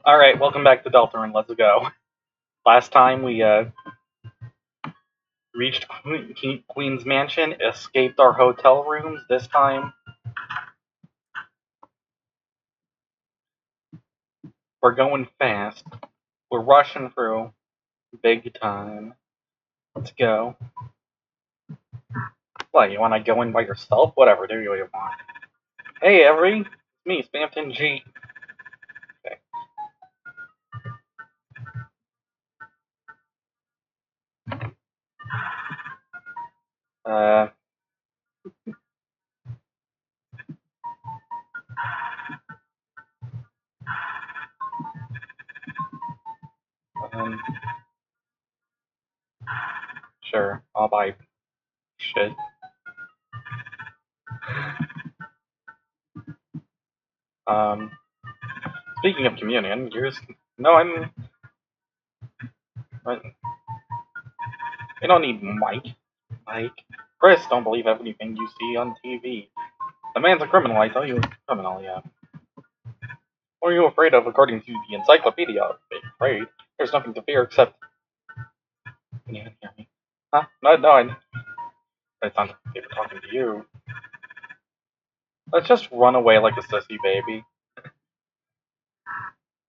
Alright, welcome back to Deltarune, let's go. Last time we reached Queen's Mansion, escaped our hotel rooms. This time, we're going fast. We're rushing through. Big time. Let's go. What, you wanna go in by yourself? Whatever, do what you want. Hey, it's me, Spamton G. Okay. Uh... Um... Sure, I'll buy shit. Um... Speaking of communion, No, We don't need Mike. Chris, don't believe everything you see on TV. The man's a criminal, I tell you, he's a criminal, yeah. What are you afraid of, according to the encyclopedia? Afraid? There's nothing to fear except... Can you even hear me? Huh? No, it sounds like they were talking to you. Let's just run away like a sissy baby.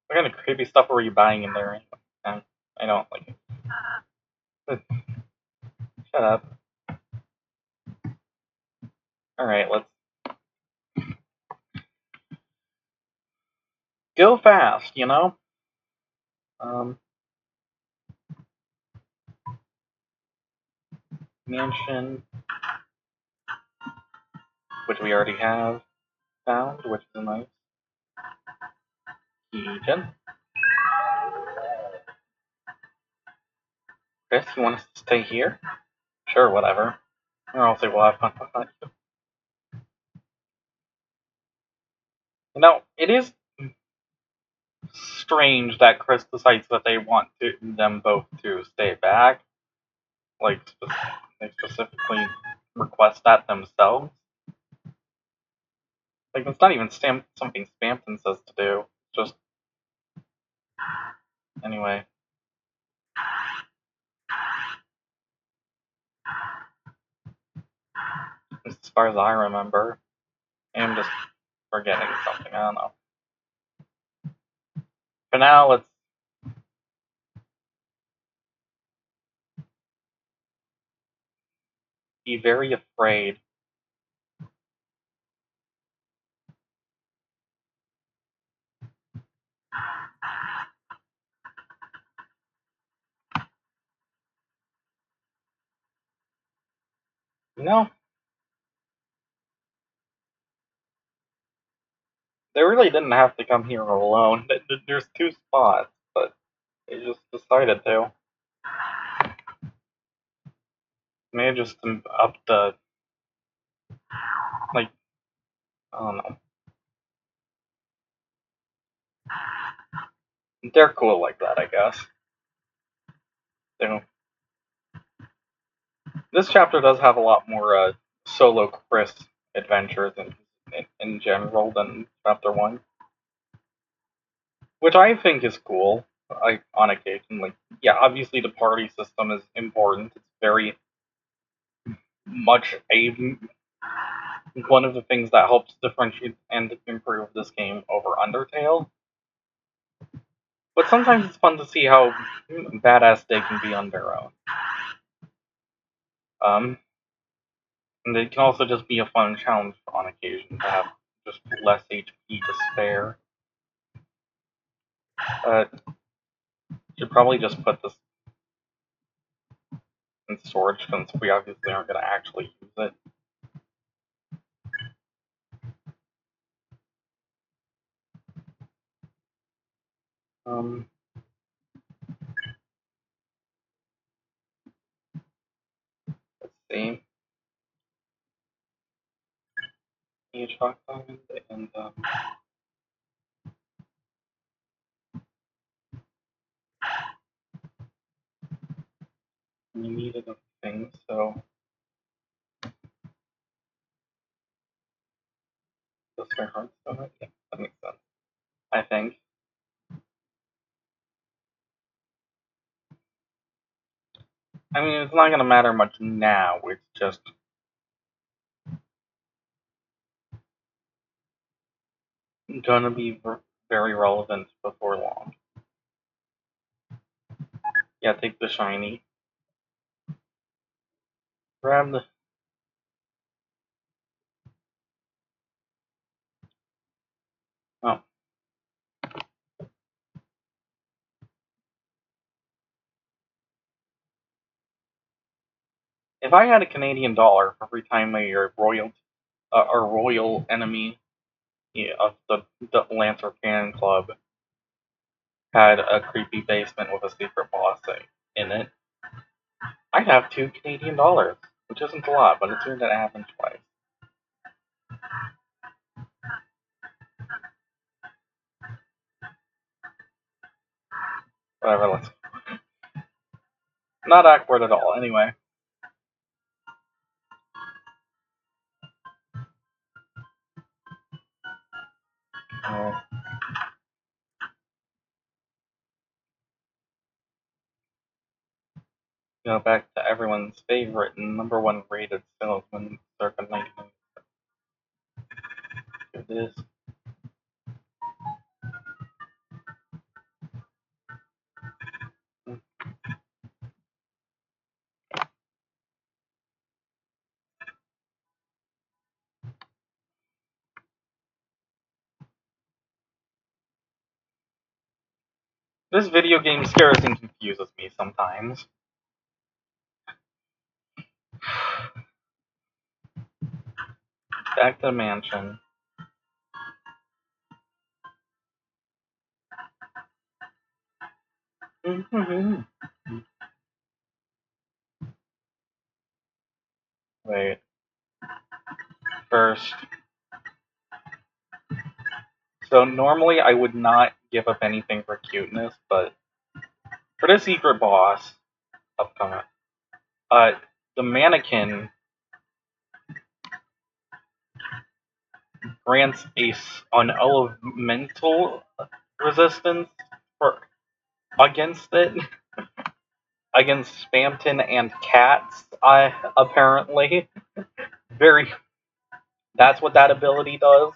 What kind of creepy stuff are you buying in there? I don't like it. Shut up. Alright, let's... Go fast, you know? Mansion... Which we already have found, which is nice. Keygen. Chris, you want us to stay here? Sure, whatever. Or else we'll have fun with you. It is strange that Chris decides that they want them both to stay back. Like, they specifically request that themselves. Like, it's not even something Spampton says to do. Just... Anyway. As far as I remember. I'm just forgetting something, I don't know. For now, let's... be very afraid. They really didn't have to come here alone. There's two spots, but they just decided to. Maybe just up the... Like, I don't know. They're cool like that, I guess. This chapter does have a lot more solo Chris adventures in general than chapter 1. Which I think is cool, on occasion. Like, yeah, obviously the party system is important. It's very much one of the things that helps differentiate and improve this game over Undertale. But sometimes it's fun to see how badass they can be on their own. And it can also just be a fun challenge on occasion to have just less HP to spare. Should probably just put this in storage since we obviously aren't going to actually use it. Let's see. A chalk diamond and we need enough things, so that's my heartstone. Yeah, that makes sense. I think. I mean, it's not gonna matter much now, it's just gonna be very relevant before long. Yeah, take the shiny. Grab the... Oh. If I had a Canadian dollar for every time a royal enemy of the Lancer Fan Club had a creepy basement with a secret boss in it, I'd have $2 Canadian, which isn't a lot, but it's gonna happen twice. Whatever, let's... Not awkward at all, anyway. Back to everyone's favorite and #1 rated salesman circa 1990. Here it is. This video game scares and confuses me sometimes. Back to the mansion. Wait. First. So normally I would not give up anything for cuteness, but for the secret boss upcoming, the mannequin grants an elemental resistance against it. Against Spamton and cats, apparently. That's what that ability does.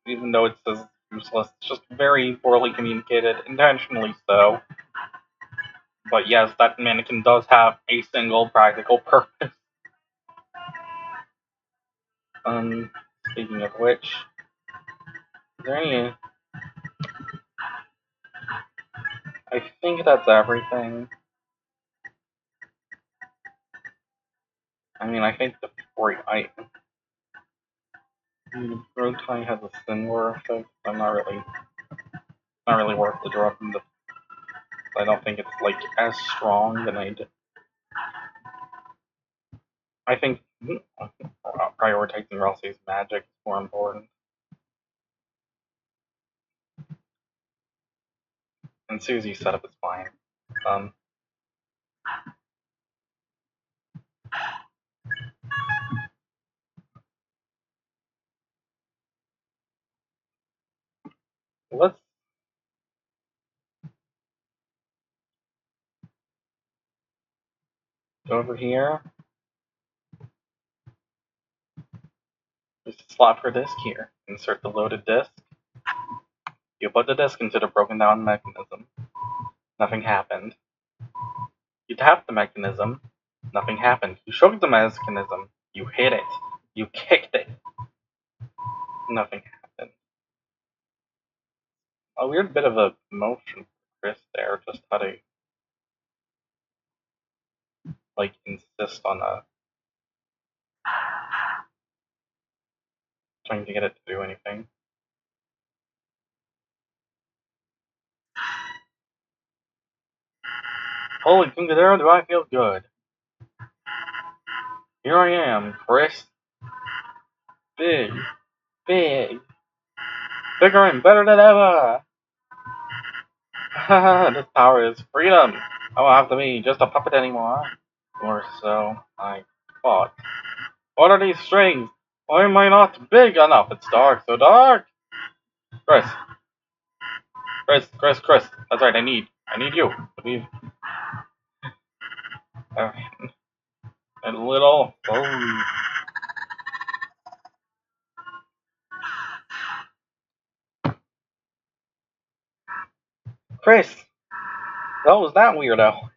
Even though it says useless, it's just very poorly communicated, intentionally so. But yes, that mannequin does have a single practical purpose. Speaking of which, is there any... I think that's everything. I mean, I think the road tie has a similar effect. I'm not really worth the drop in the... I don't think it's, like, as strong, and I think prioritizing Ralsei's magic is more important. And Susie's setup is fine. Let's go over here. There's a slot for disk here. Insert the loaded disk. You put the disk into the broken down mechanism. Nothing happened. You tapped the mechanism. Nothing happened. You shook the mechanism. You hit it. You kicked it. Nothing happened. A weird bit of a motion for Chris there, just how to insist on trying to get it to do anything. Holy Kingadero, do I feel good. Here I am, Chris. Big. Bigger and better than ever. Haha, this power is freedom. I won't have to be just a puppet anymore. Or so I thought. What are these strings? Why am I not big enough? It's dark, so dark. Chris. Chris. That's right. I need you. Leave a little. Oh. Chris, that was that weirdo.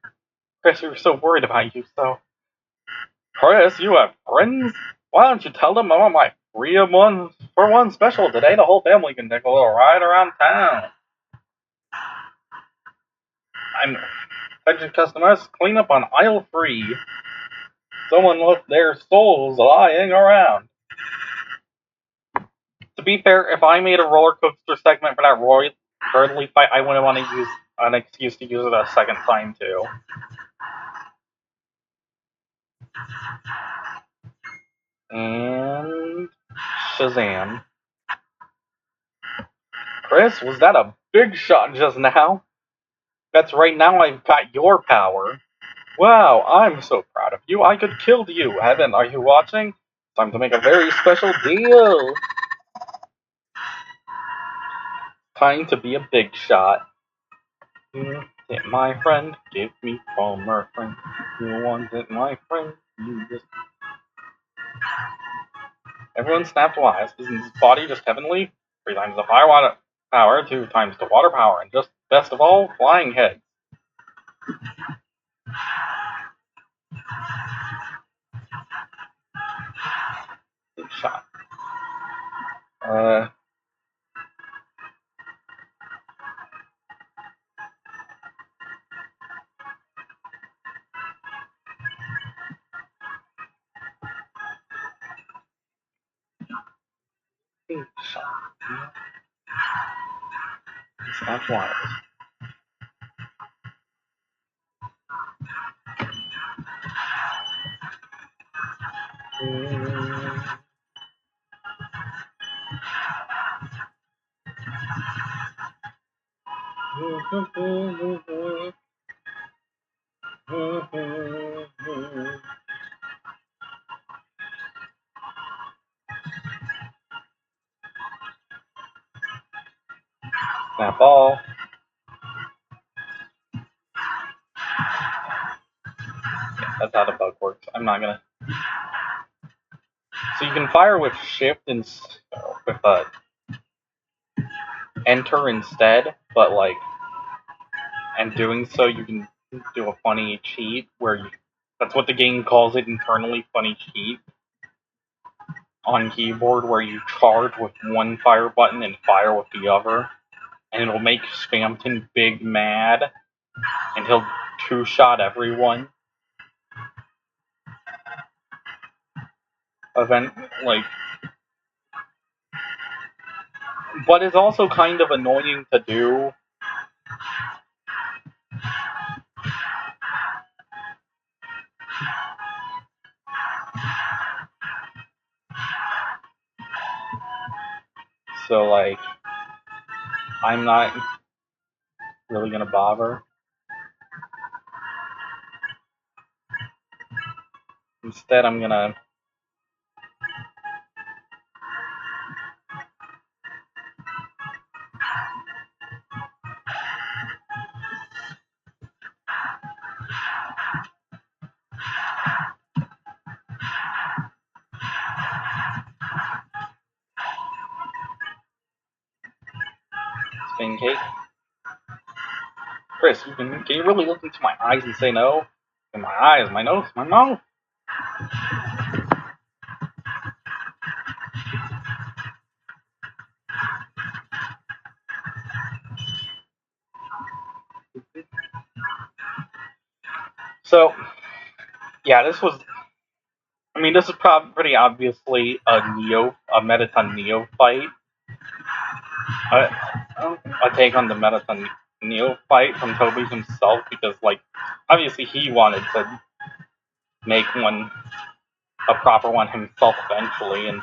Chris, we were so worried about you. So, Chris, you have friends? Why don't you tell them I'm on my 3-1 special today? The whole family can take a little ride around town. I'm attention customers, clean up on aisle 3. Someone left their souls lying around. To be fair, if I made a roller coaster segment for that Roy Burnley fight, I wouldn't want to use an excuse to use it a second time too. And Shazam. Chris, was that a big shot just now? That's right, now I've got your power. Wow, I'm so proud of you. I could kill you. Heaven, are you watching? Time to make a very special deal. Time to be a big shot. It, my friend, give me from her friend. You want it, my friend? You just. Everyone snapped wise. Isn't his body just heavenly? 3 times the fire water power, 2 times the water power, and just best of all, flying heads. Big shot. Big shot. Snapped wise. Snap ball. That's how the bug works. I'm not gonna. So you can fire with shift and with enter instead, but like, and doing so you can do a funny cheat where you. That's what the game calls it internally, funny cheat on keyboard, where you charge with one fire button and fire with the other, and it'll make Spamton big mad, and he'll 2-shot everyone. Event like. But it's also kind of annoying to do. So, like, I'm not really gonna bother. Instead, I'm gonna. Spin cake. Chris, can you really look into my eyes and say no? In my eyes, my nose, my mouth. So, yeah, this was. I mean, this is probably pretty obviously a Mettaton Neo fight. A take on the Mettaton Neo fight from Toby himself, because, like, obviously he wanted to make a proper one himself eventually, and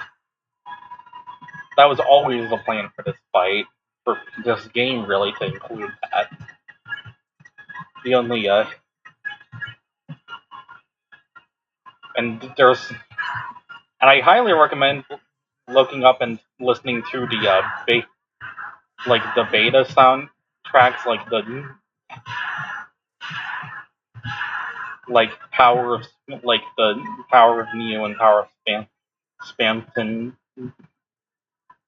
that was always the plan for this fight, for this game really, to include that. The only, and there's, and I highly recommend looking up and listening to the, the beta sound tracks like the Power of Neo and Power of Spamton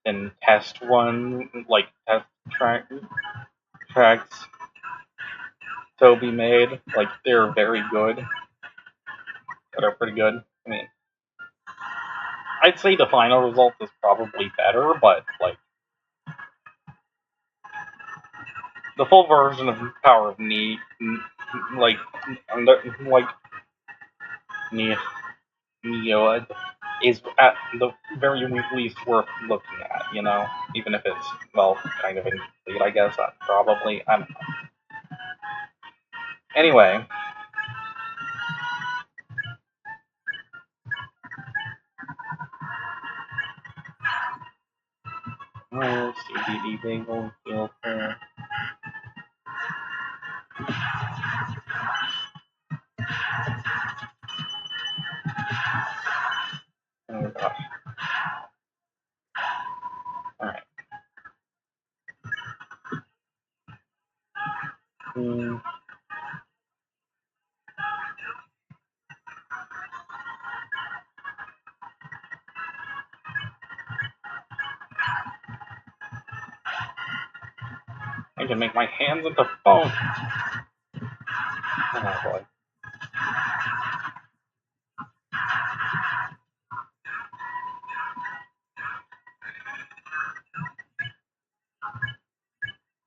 and Test One, like test tracks Toby made, like they're very good. They're pretty good. I mean, I'd say the final result is probably better, but like the full version of Power of like like Neo is at the very least worth looking at, you know, even if it's well kind of incomplete, I guess. Probably. I don't know. Anyway. Oh, CBD bagel filter. Oh gosh. Alright. I can make my hands into foam. Oh boy.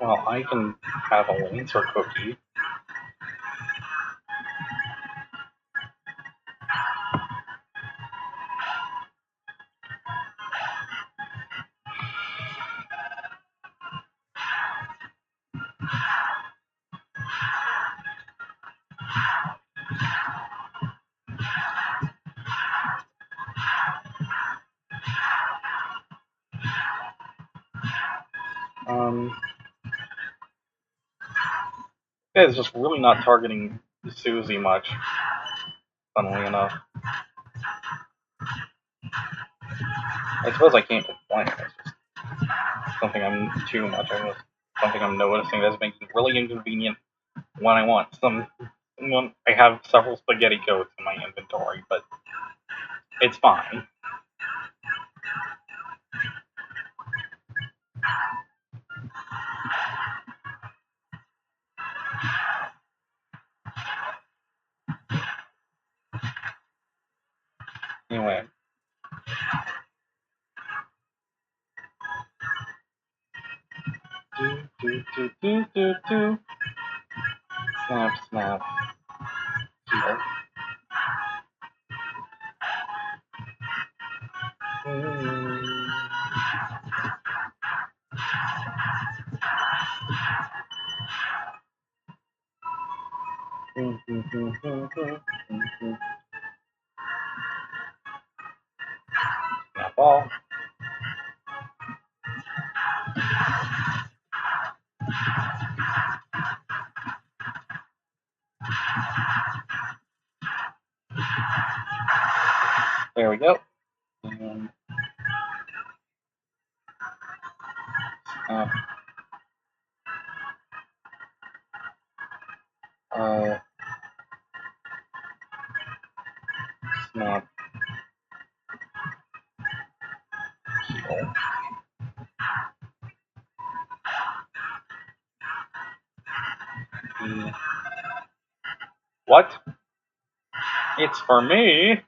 Well, I can have a Lancer cookie. This guy's just really not targeting Susie much, funnily enough. I suppose I can't complain. It's just something I'm too much. Something I'm noticing that's making it really inconvenient when I want some. When I have several spaghetti coats in my inventory, but it's fine. Anyway. Do. Snap, snap. Heal. Snap ball. There we go. And snap. Snap. Heal. What? It's for me.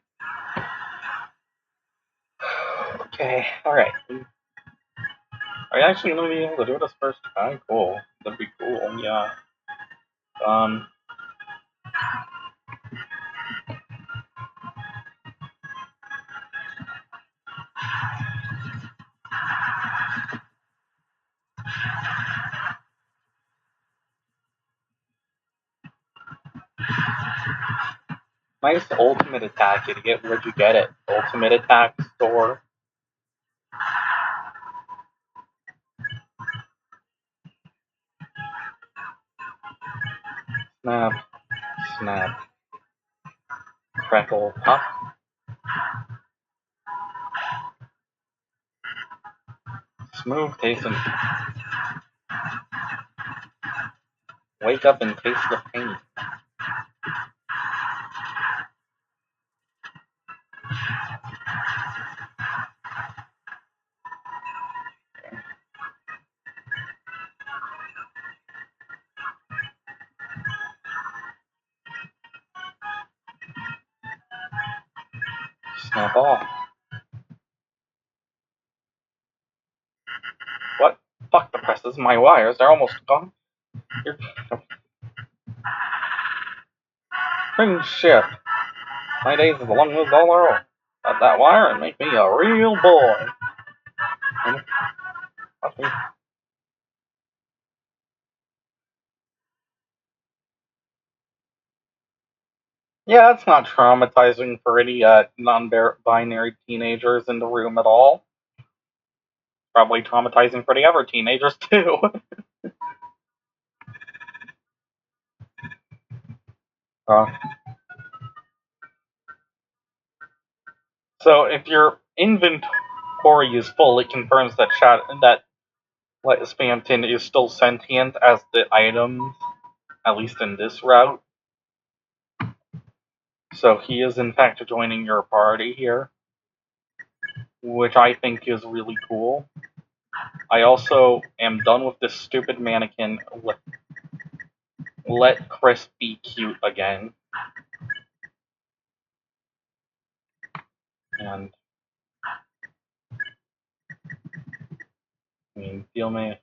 Okay, alright. Are you actually gonna be able to do this first time? Cool. That'd be cool, yeah. Nice ultimate attack, idiot. Where'd you get it? Ultimate attack store? Snap. Snap. Crackle. Pop. Smooth tasting. Wake up and taste the pain. Snap off. What? Fuck the presses. My wires are almost gone. You're... Cringe ship. My days as long as all are old. Cut that wire and make me a real boy. And watch me. Yeah, it's not traumatizing for any non-binary teenagers in the room at all. Probably traumatizing for the other teenagers too. uh, so if your inventory is full, it confirms that Spamton is still sentient as the items, at least in this route. So he is in fact joining your party here, which I think is really cool. I also am done with this stupid mannequin. Let Chris be cute again. And I mean, deal me.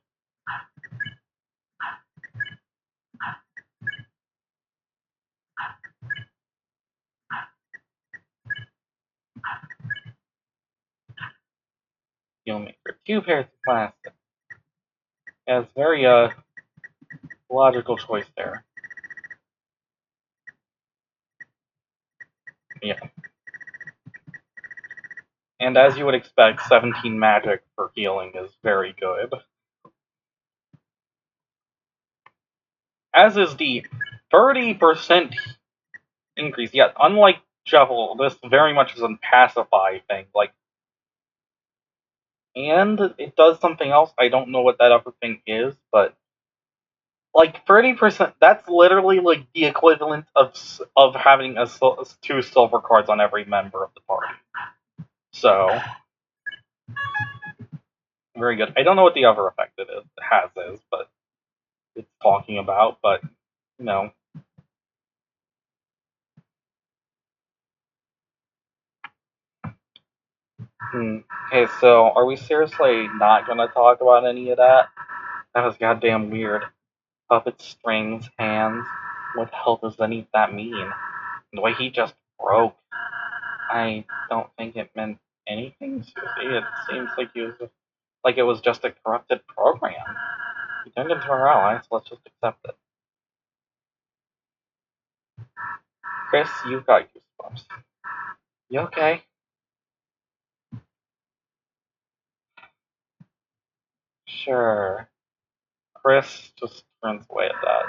For 2 pairs of plastic. Yeah, it's very logical choice there. Yeah. And as you would expect, 17 magic for healing is very good. As is the 30% increase. Yet, unlike Shovel, this very much is a pacify thing. And it does something else. I don't know what that other thing is, but 30%. That's literally the equivalent of having 2 silver cards on every member of the party. So very good. I don't know what the other effect it is, but it's talking about. But you know. Okay, so are we seriously not gonna talk about any of that? That was goddamn weird. Puppet strings, hands. What the hell does any of that mean? The way he just broke. I don't think it meant anything, Susie. It seems like it was just a corrupted program. He turned into our ally, so let's just accept it. Chris, you've got goosebumps. You okay? Sure. Chris just turns away at that.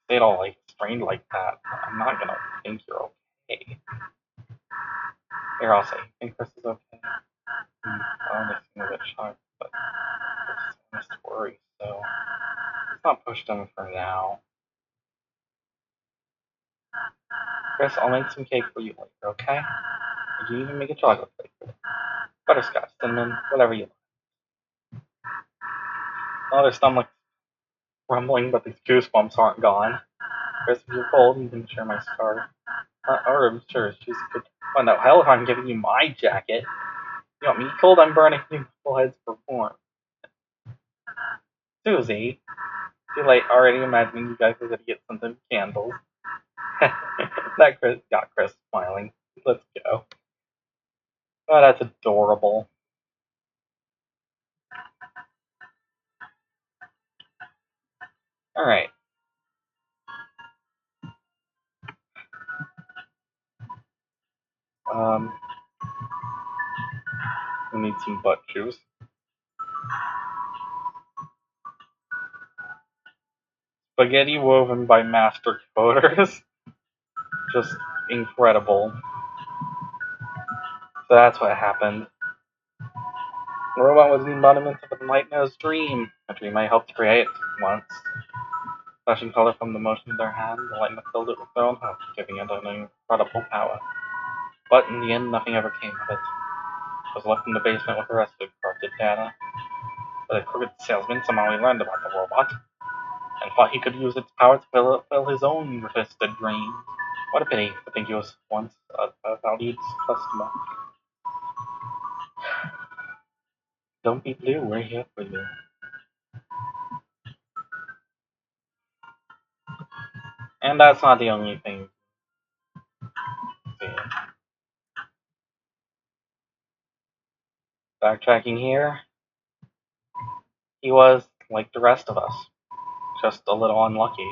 They don't strained like that. I'm not gonna think you're okay. Here, I'll say, I think Chris is okay. I only seem a bit shocked, but it's just worry, so let's not push them for now. Chris, I'll make some cake for you later, okay? You can even make a chocolate cake for you. Butterscotch, cinnamon, whatever you like. Oh, their stomach's rumbling, but these goosebumps aren't gone. Chris, if you're cold, you can share my scarf. Or I'm sure she's good. Oh no, hell if I'm giving you my jacket. You want me cold? I'm burning you full heads for warmth. Susie, too late. Already imagining you guys are gonna get something candles. That got Chris smiling. Let's go. Oh, that's adorable. Alright. We need some butt shoes. Spaghetti woven by master coders. Just incredible. So that's what happened. The robot was the embodiment of a nightmare's dream, a dream I helped create once. Flashing color from the motion of their hand, the lightning filled it with their own hope, giving it an incredible power. But in the end, nothing ever came of it. It was left in the basement with the rest of the corrupted data. But a crooked salesman somehow he learned about the robot, and thought he could use its power to fill his own twisted dreams. What a pity to think he was once a valued customer. Don't be blue, we're here for you. And that's not the only thing. See. Backtracking here, he was like the rest of us, just a little unlucky.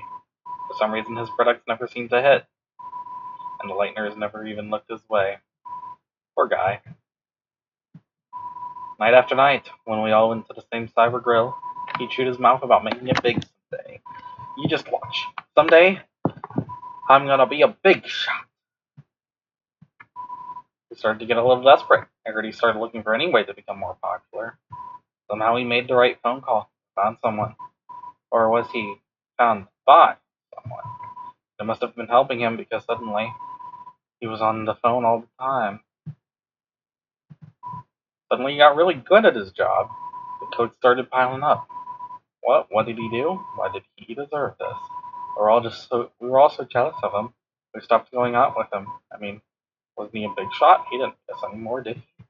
For some reason, his products never seemed to hit, and the Lighteners never even looked his way. Poor guy. Night after night, when we all went to the same cyber grill, he'd shoot his mouth about making it big someday. You just watch. Someday, I'm gonna be a big shot. We started to get a little desperate. I heard he started looking for any way to become more popular. Somehow he made the right phone call, found someone. Or was he found by someone? It must have been helping him because suddenly he was on the phone all the time. Suddenly he got really good at his job. The codes started piling up. What did he do? Why did he deserve this? We were all so jealous of him. We stopped going out with him. I mean, wasn't he a big shot? He didn't miss anymore, did he?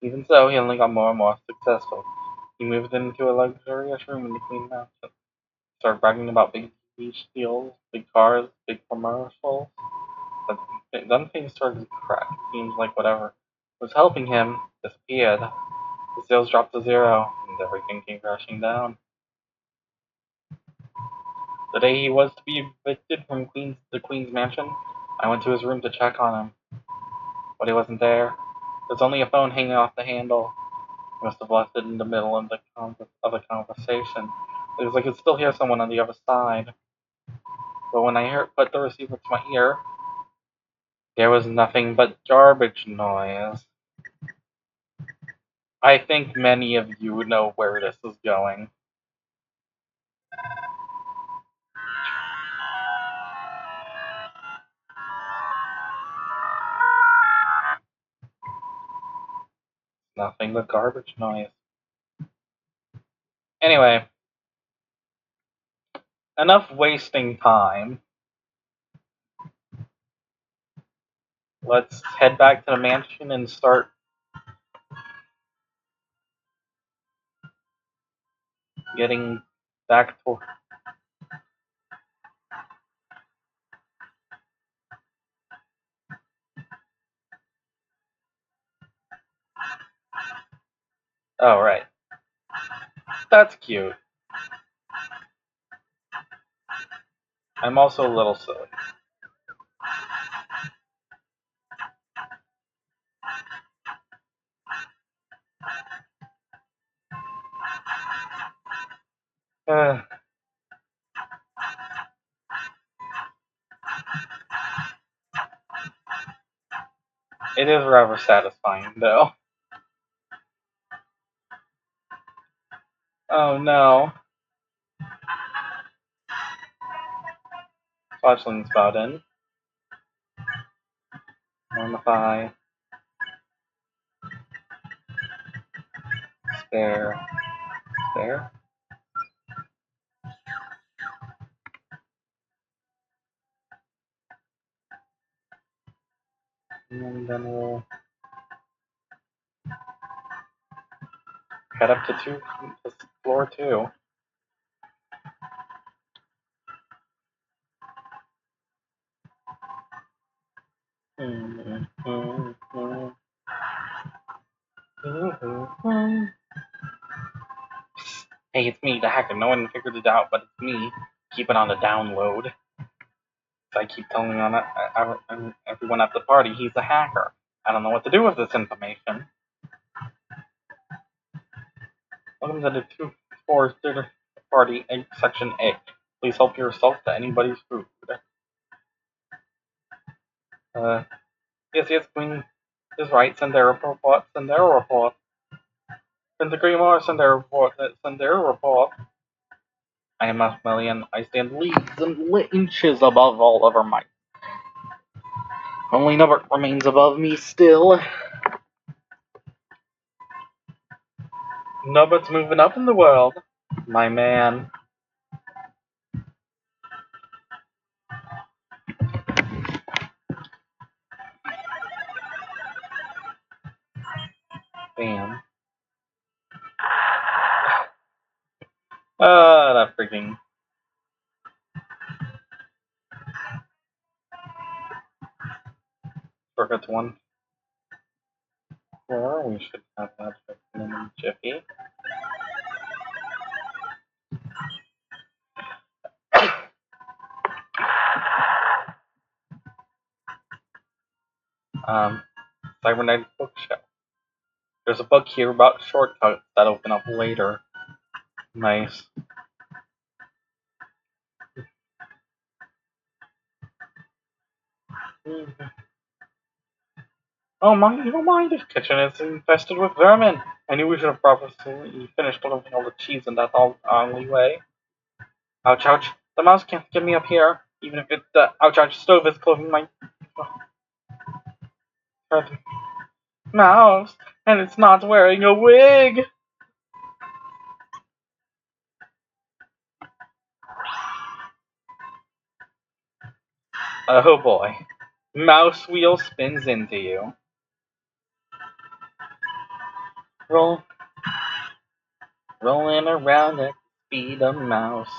Even so, he only got more and more successful. He moved into a luxurious room in the Queen Mountain. Started bragging about big beach deals, big cars, big commercials. But then things started to crack. It seems like whatever was helping him disappeared. The sales dropped to zero, and everything came crashing down. The day he was to be evicted from the Queen's mansion, I went to his room to check on him, but he wasn't there. There's only a phone hanging off the handle. He must have left it in the middle of the conversation, because I could still hear someone on the other side. But when I put the receiver to my ear, there was nothing but garbage noise. I think many of you know where this is going. Nothing but garbage noise. Anyway, enough wasting time. Let's head back to the mansion and start getting back to. Oh, right. That's cute. I'm also a little silly. Uh, it is rather satisfying, though. Oh no. Fledgling's about in. Normify. Spare. Spare. And then we'll head up to floor 2. Hey, it's me, the hacker. No one figured it out, but it's me. Keep it on the download. I keep telling everyone at the party he's a hacker. I don't know what to do with this information. Welcome to the 2-4 dinner party, section A. Please help yourself to anybody's food. Yes, Queen is right. Send their report. Send their report. Send the Green Mars. Send their report. Send their report. I am a million. I stand leagues and inches above all other might. Only Nubbert remains above me still. Nubbert's moving up in the world, my man. Bam. That freaking. Forgot one. Well, we should have that in a jiffy. Cybernetic bookshelf. There's a book here about shortcuts that open up later. Nice. Oh, you don't mind, this kitchen is infested with vermin. I knew we should have probably finished delivering all the cheese in that only way. Ouch, ouch. The mouse can't get me up here, even if the ouch, ouch stove is clothing my mouse, and it's not wearing a wig. Oh boy. Mouse wheel spins into you. Rolling around at the speed of mouse.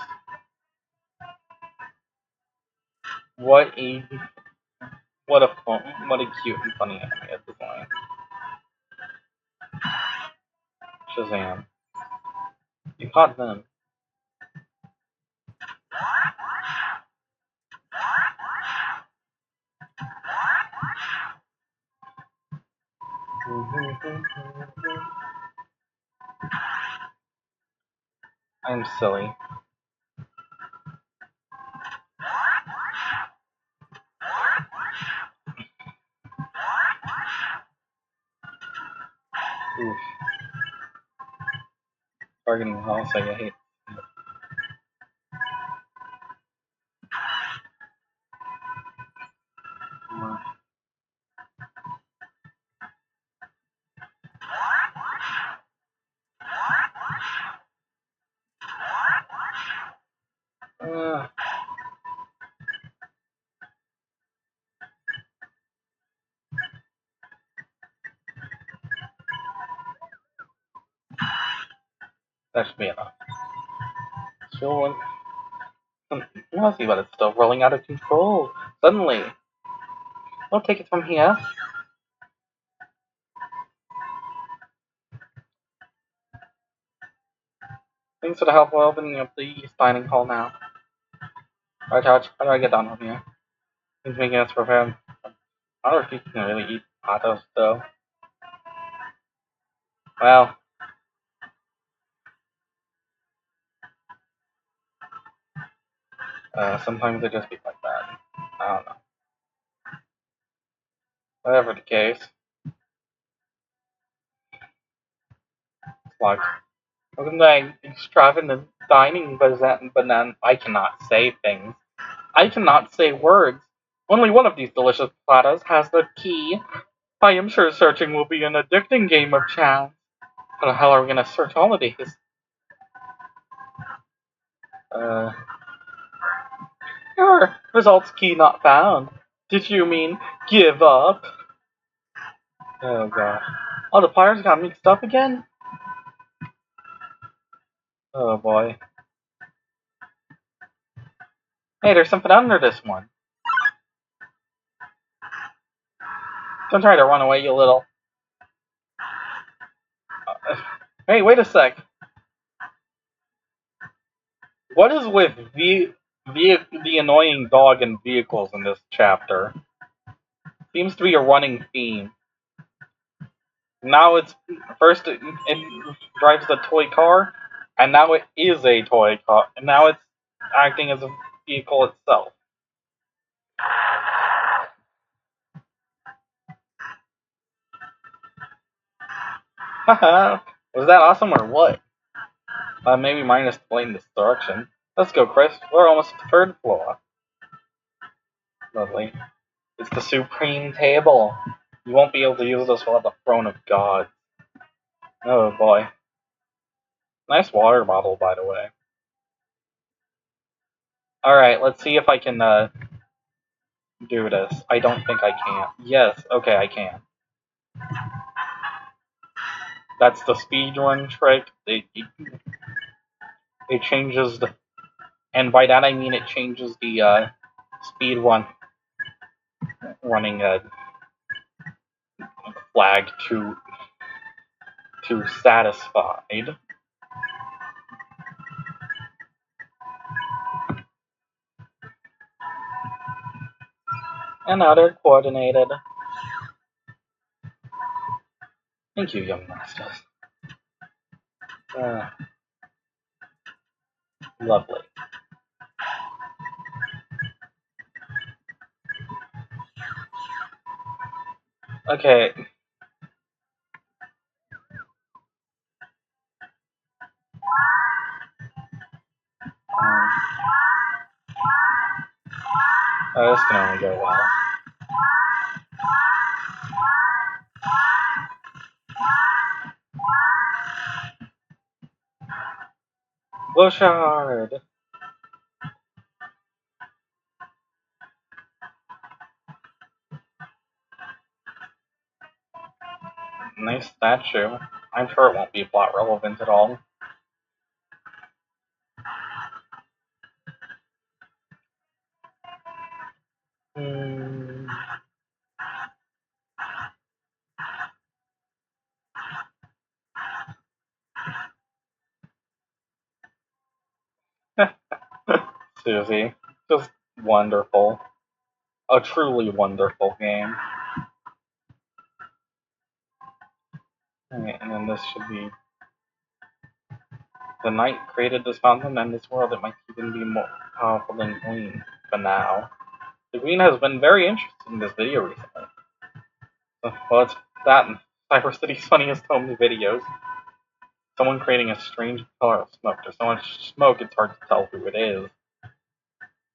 What a what a cute and funny anime design. Shazam. You caught them. I'm silly. Oof. Bargaining house, I hate. That should be enough. Still messy, but it's still rolling out of control. Suddenly. I'll take it from here. Thanks for the help with opening up the dining hall now. Right, Touch, how do I get down from here? He's making us prepare. I don't know if you can really eat potatoes, though. Well, sometimes they just be like that. I don't know. Whatever the case. It's like, welcome to extravagant dining banana. I cannot say things. I cannot say words. Only one of these delicious platters has the key. I am sure searching will be an addicting game of chance. How the hell are we gonna search all of these? Error. Results key not found. Did you mean give up? Oh god. Oh, the pliers got mixed up again? Oh boy. Hey, there's something under this one. Don't try to run away, you little. Hey, wait a sec. What is with the annoying dog and vehicles in this chapter? Seems to be a running theme. Now it's first it drives the toy car, and now it is a toy car, and now it's acting as a vehicle itself. Haha, was that awesome or what? Maybe minus blatant destruction. Let's go, Chris. We're almost at the third floor. Lovely. It's the supreme table. You won't be able to use this without the throne of God. Oh boy. Nice water bottle, by the way. Alright, let's see if I can do this. I don't think I can. Yes, okay, I can. That's the speedrun trick. It changes the... And by that I mean it changes the speedrun running flag to satisfied. And now they're coordinated. Thank you, young masters. Lovely. Okay. This can only go well. Gloshard! Nice statue. I'm sure it won't be plot relevant at all. Susie. Just wonderful. A truly wonderful game. Alright, and then this should be... The knight created this fountain and this world. It might even be more powerful than Queen. For now. The Queen has been very interested in this video recently. Well, it's that and Cyber City's funniest home videos. Someone creating a strange color of smoke. There's so much smoke it's hard to tell who it is.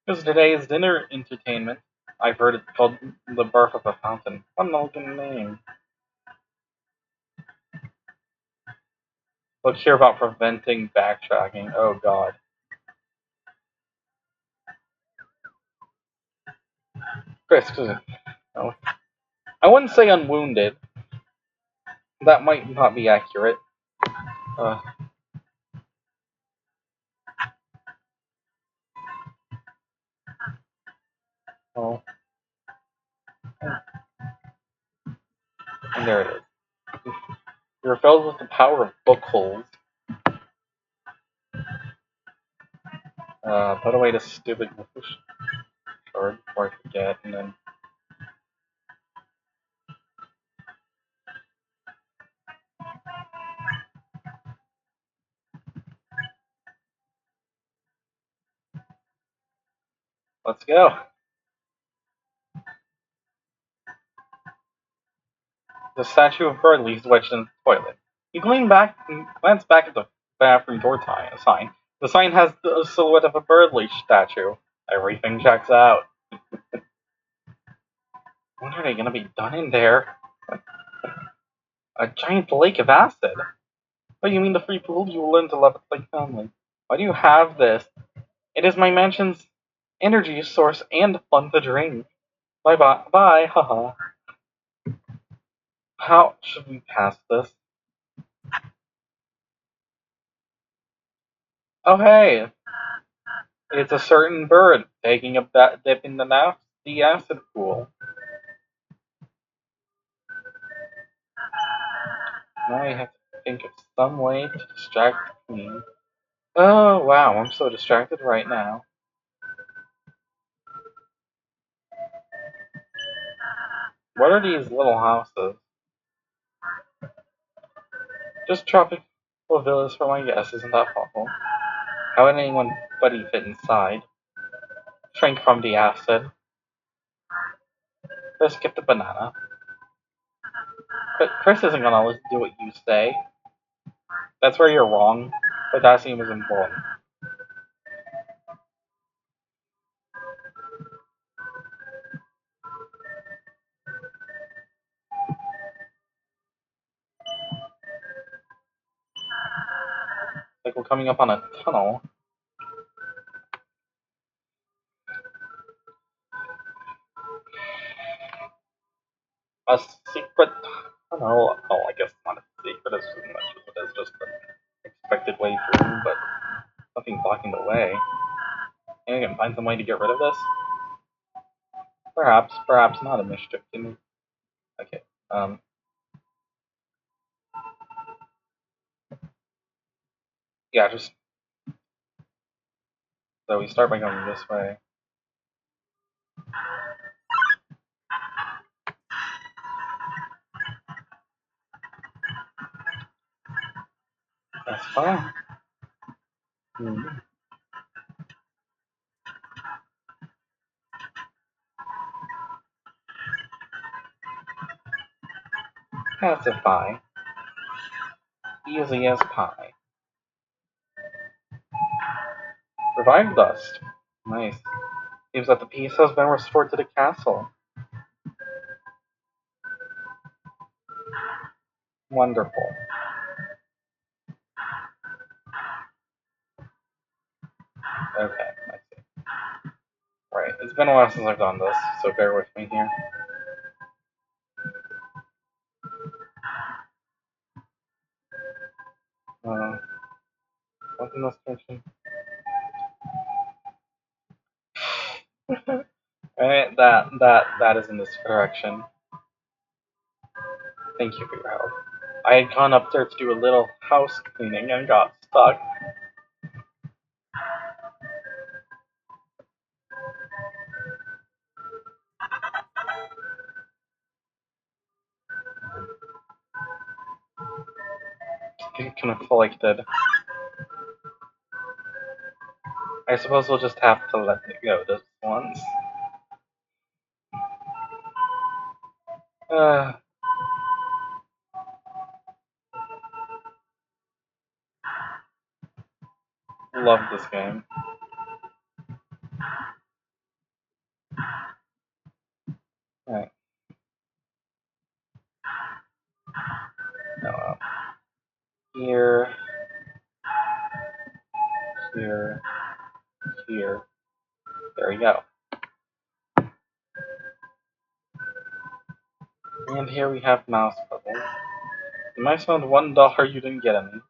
Because today's dinner entertainment, I've heard it's called The Birth of a Fountain. What an elegant name. Look here about preventing backtracking. Oh god. Chris, no. I wouldn't say unwounded. That might not be accurate. Oh. And there it is. You're filled with the power of book holes. Put away this stupid shard before I forget, and then... Let's go. The statue of Birdley is wedged in the toilet. You glance back at the bathroom door sign. The sign has the silhouette of a Birdley statue. Everything checks out. When are they gonna be done in there? A giant lake of acid? Oh, you mean the free pool? You will learn to love it like family. Why do you have this? It is my mansion's energy source and fun to drink. Bye, haha. How should we pass this? Oh hey! It's a certain bird taking a dip in the acid pool. Now I have to think of some way to distract me. Oh wow, I'm so distracted right now. What are these little houses? Just tropical villas for my guests, isn't that awful? How would anybody fit inside? Shrink from the acid. Just skip the banana. But Chris isn't gonna listen to what you say. That's where you're wrong. But that seems important. Like we're coming up on a tunnel. A secret tunnel. Oh, I guess not a secret as much as it is just an expected way through, but nothing blocking the way. Maybe I can find some way to get rid of this? Perhaps not a mischief to me. Okay, yeah, just, so we start by going this way. That's fine. Pacify. Easy as pie. Revive dust. Nice. Seems that the peace has been restored to the castle. Wonderful. Okay, I see. Right, it's been a while since I've done this, so bear with me here. What's in this section? Alright, that is in this direction. Thank you for your help. I had gone up there to do a little house cleaning and got stuck. Conflicted. I suppose we'll just have to let it go this once. Love this game. Alright. Now, here, here, here. There we go. And here we have mouse puzzles. You might spend $1, you didn't get any.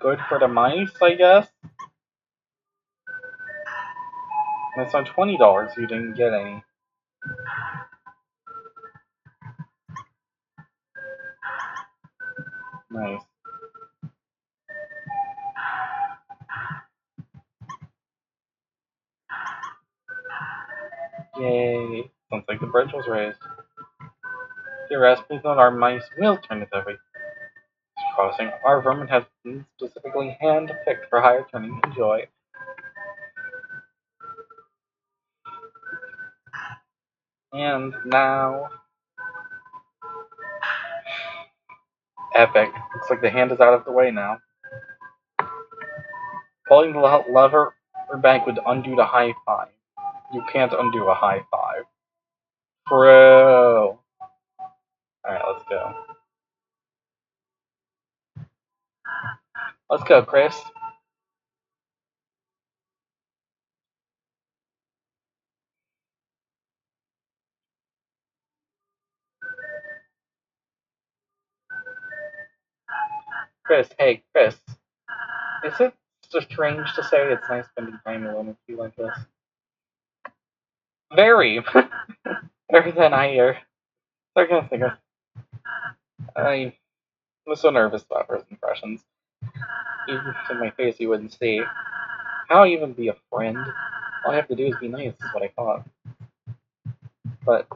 Good for the mice, I guess? You might spend $20, you didn't get any. Nice. Yay. Sounds like the bridge was raised. Dear rest, please note our mice will turn with every crossing. Our vermin has been specifically hand-picked for higher turning. Enjoy. And now... Epic. Looks like the hand is out of the way now. Pulling the lever or back would undo the high five. You can't undo a high five. Bro. Alright, let's go. Let's go, Chris. Chris, hey, Chris. Is it so strange to say it's nice spending time alone with you like this? Very. Better than I hear. Sarcastic. I was so nervous about first impressions. Even in my face you wouldn't see. How even be a friend? All I have to do is be nice, is what I thought. But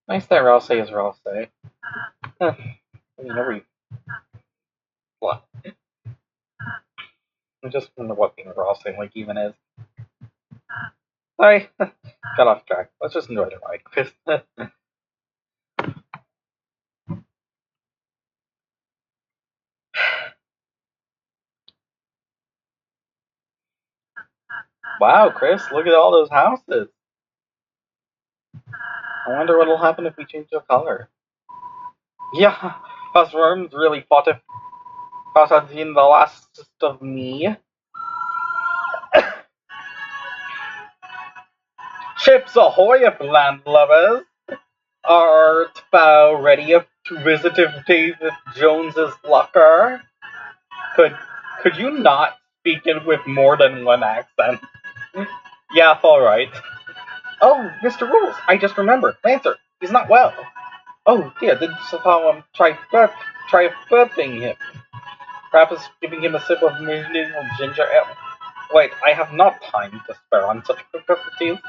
nice that Rouse is Rouse. I mean, what? I just wonder what being Rouse like even is. Sorry, got off track. Let's just enjoy the ride, Chris. Wow, Chris, look at all those houses. I wonder what'll happen if we change the color. Yeah, Has worms really fought in the last of me? Ships ahoy, landlubbers! Art thou ready to visit David Jones's locker? Could you not speak it with more than one accent? Yeah, alright. Oh, Mr. Rules, I just remembered. Lancer, he's not well. Oh dear, did someone try burping him? Perhaps giving him a sip of medicinal ginger ale. Wait, I have not time to spare on such perplexities.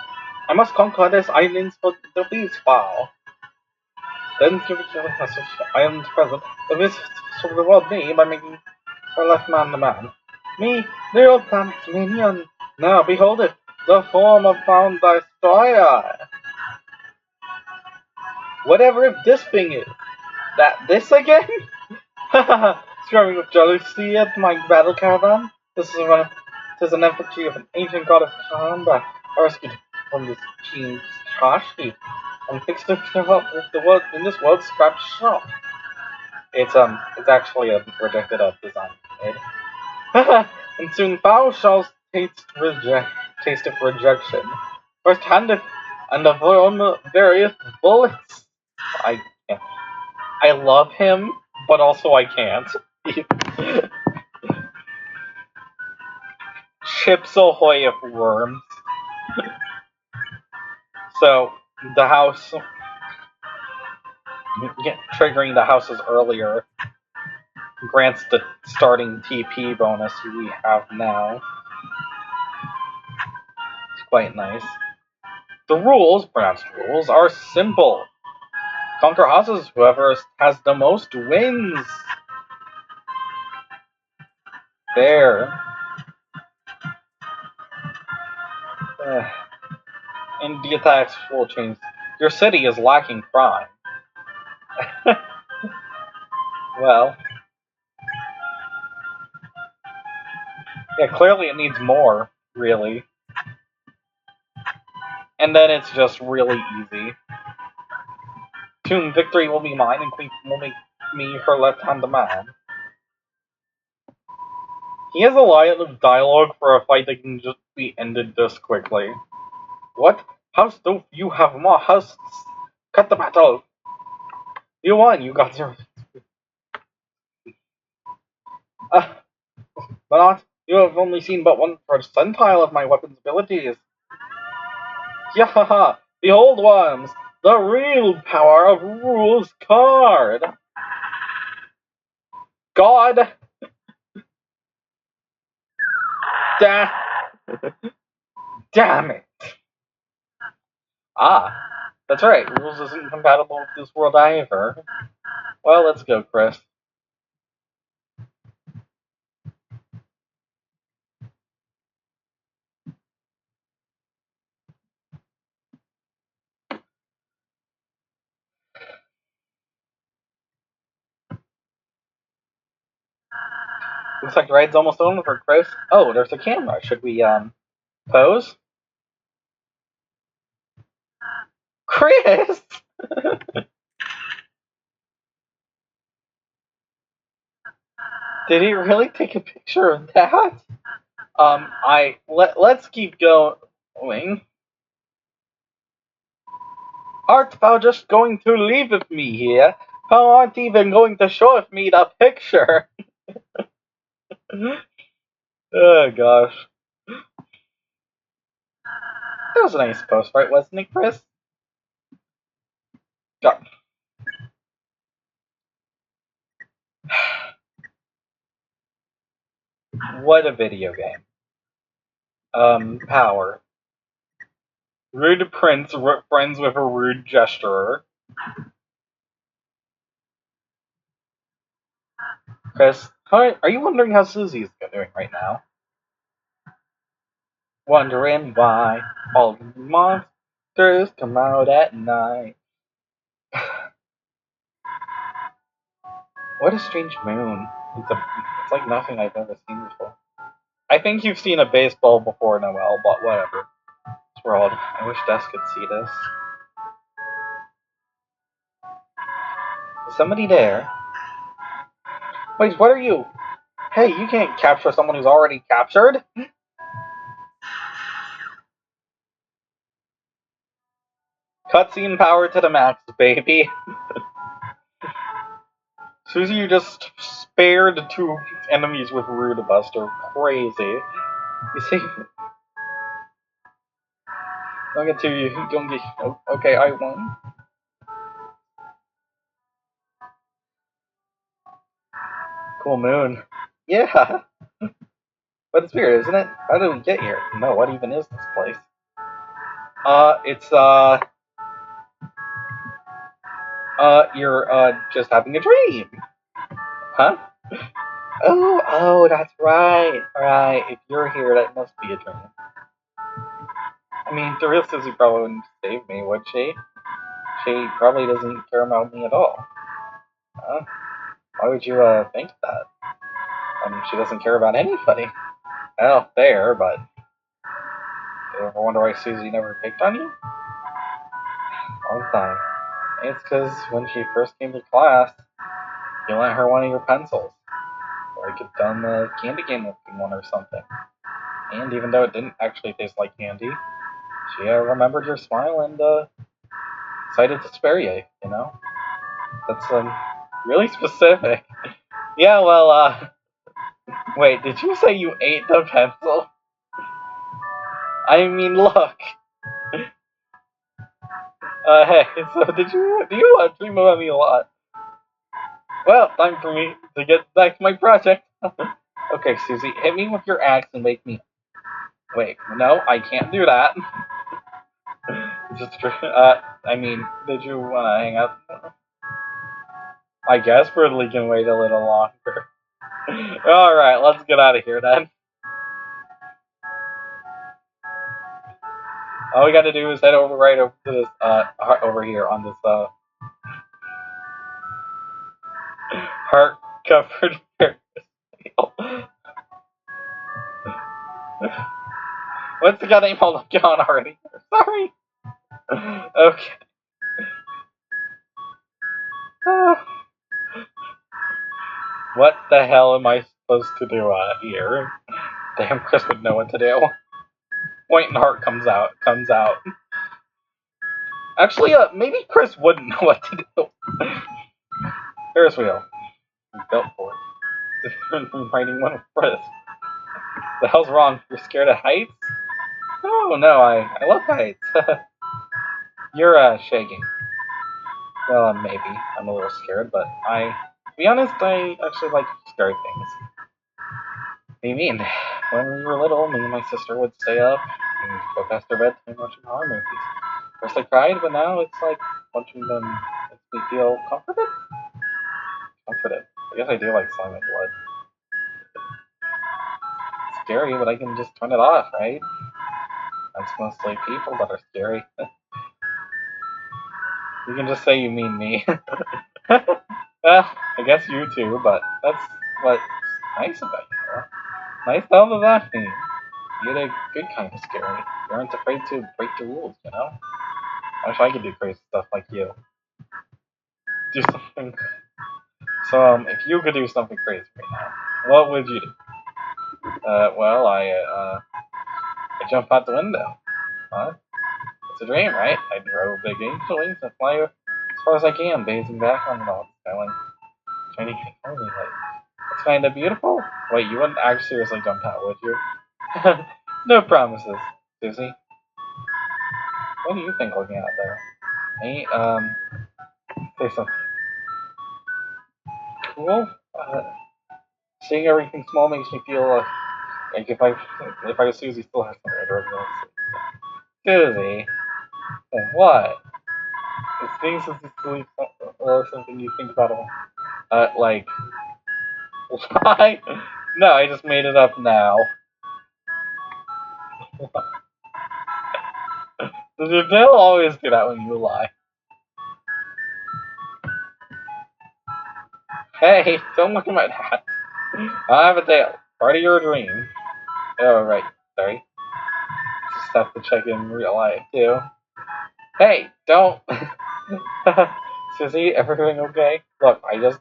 I must conquer this island for the beast fowl. Then give it a message. I am present. The visit of the world me by making her left man the man. Me, the old planet minion. Now behold it, the form of found destroyer. Whatever if this thing is. This again? Haha, screaming with jealousy at my battle caravan. This is an effigy of an ancient god of combat, rescued from this team's trash heap, and fixed it up with the world in this world's scrap shop. It's actually a rejected design. Haha, and soon thou shalt taste of rejection. First hand and of various bullets. I can't. I love him, but also I can't. Chips ahoy of worms. So the house, triggering the houses earlier, grants the starting TP bonus we have now. It's quite nice. The rules, pronounced rules, are simple. Conquer houses, whoever has the most wins. There. And the attacks will change. Your city is lacking crime. Well, yeah, clearly it needs more, really. And then it's just really easy. Soon victory will be mine, and Queen will make me her left-hand man. He has a line of dialogue for a fight that can just be ended this quickly. What? House, don't you have more house? Cut the battle! You won, you got your... But you have only seen but 1% of my weapon's abilities. Yahaha! Behold, worms! The real power of Rules card! God! Damn it! Ah, that's right, Rules isn't compatible with this world either. Well, let's go, Chris. Looks like the ride's almost over for Chris. Oh, there's a camera. Should we, pose? Chris! Did he really take a picture of that? Let's keep going. Art thou just going to leave with me here? Thou aren't even going to show me the picture. Oh gosh. That was a nice post, right, wasn't it, Chris? God. What a video game. Power. Rude prince friends with a rude gesturer. Chris, are you wondering how Susie's doing right now? Wondering why all the monsters come out at night. What a strange moon. It's like nothing I've ever seen before. I think you've seen a baseball before, Noel, but whatever. It's world. I wish Des could see this. Is somebody there? Wait, what are you? Hey, you can't capture someone who's already captured. Cutscene power to the max, baby. Susie, you just spared two enemies with Rude Buster. Crazy. You see? Don't get too. You don't get. Oh, okay, I won. Cool moon. Yeah. But it's weird, isn't it? How did we get here? No, what even is this place? It's, you're, just having a dream. Huh? Oh, that's right. Right. If you're here, that must be a dream. I mean, the real Susie probably wouldn't save me, would she? She probably doesn't care about me at all. Huh? Why would you, think that? She doesn't care about anybody. Well, there, but you ever wonder why Susie never picked on you? All the time. It's because when she first came to class, you lent her one of your pencils. Or you could have done the candy cane looking one or something. And even though it didn't actually taste like candy, she remembered your smile and decided to spare you, you know? That's really specific. Yeah, well, wait, did you say you ate the pencil? I mean, look. Hey, so do you dream about me a lot? Well, time for me to get back to my project. Okay, Susie, hit me with your axe and make me. Wait, no, I can't do that. Just, I mean, did you want to hang out? I guess Ridley can wait a little longer. Alright, let's get out of here then. All we gotta do is head over right over to this, over here on this, heart-covered Ferris wheel. What's the goddamn hold on, get on already. Sorry. Okay. What the hell am I supposed to do, here? Damn, Chris would know what to do. Point and heart comes out. Actually, maybe Chris wouldn't know what to do. Ferris wheel. I'm built for it. Different from riding one with Chris. The hell's wrong? You're scared of heights? Oh, no, I love heights. You're, shaking. Well, maybe. I'm a little scared, but to be honest, I actually like scary things. What do you mean? When we were little, me and my sister would stay up and go past our bedtime watching horror movies. First I cried, but now it's like watching them makes me feel comforted. I guess I do like slime and blood. It's scary, but I can just turn it off, right? That's mostly people that are scary. You can just say you mean me. Well, I guess you too, but that's what's nice about you. Nice hell does that mean? You're the good kind of scary. You aren't afraid to break the rules, you know? I wish I could do crazy stuff like you. Do something. So, if you could do something crazy right now, what would you do? Well, I jump out the window. Huh? It's a dream, right? I grow big angel wings and fly as far as I can, gazing back on the skyline, shining holy light. It's kind of beautiful. Wait, you wouldn't actually seriously jump out, would you? No promises, Susie. What do you think looking out there? Me, say something cool. Seeing everything small makes me feel like if I was Susie, still has something to reveal. Susie, what? Is being Susie sleep or something you think about? Like why? No, I just made it up now. They'll always do that when you lie. Hey, don't look at my hat. I have a tail. Part of your dream. Oh, right. Sorry. Just have to check in real life, too. Hey, don't. Susie, everything okay? Look, I just,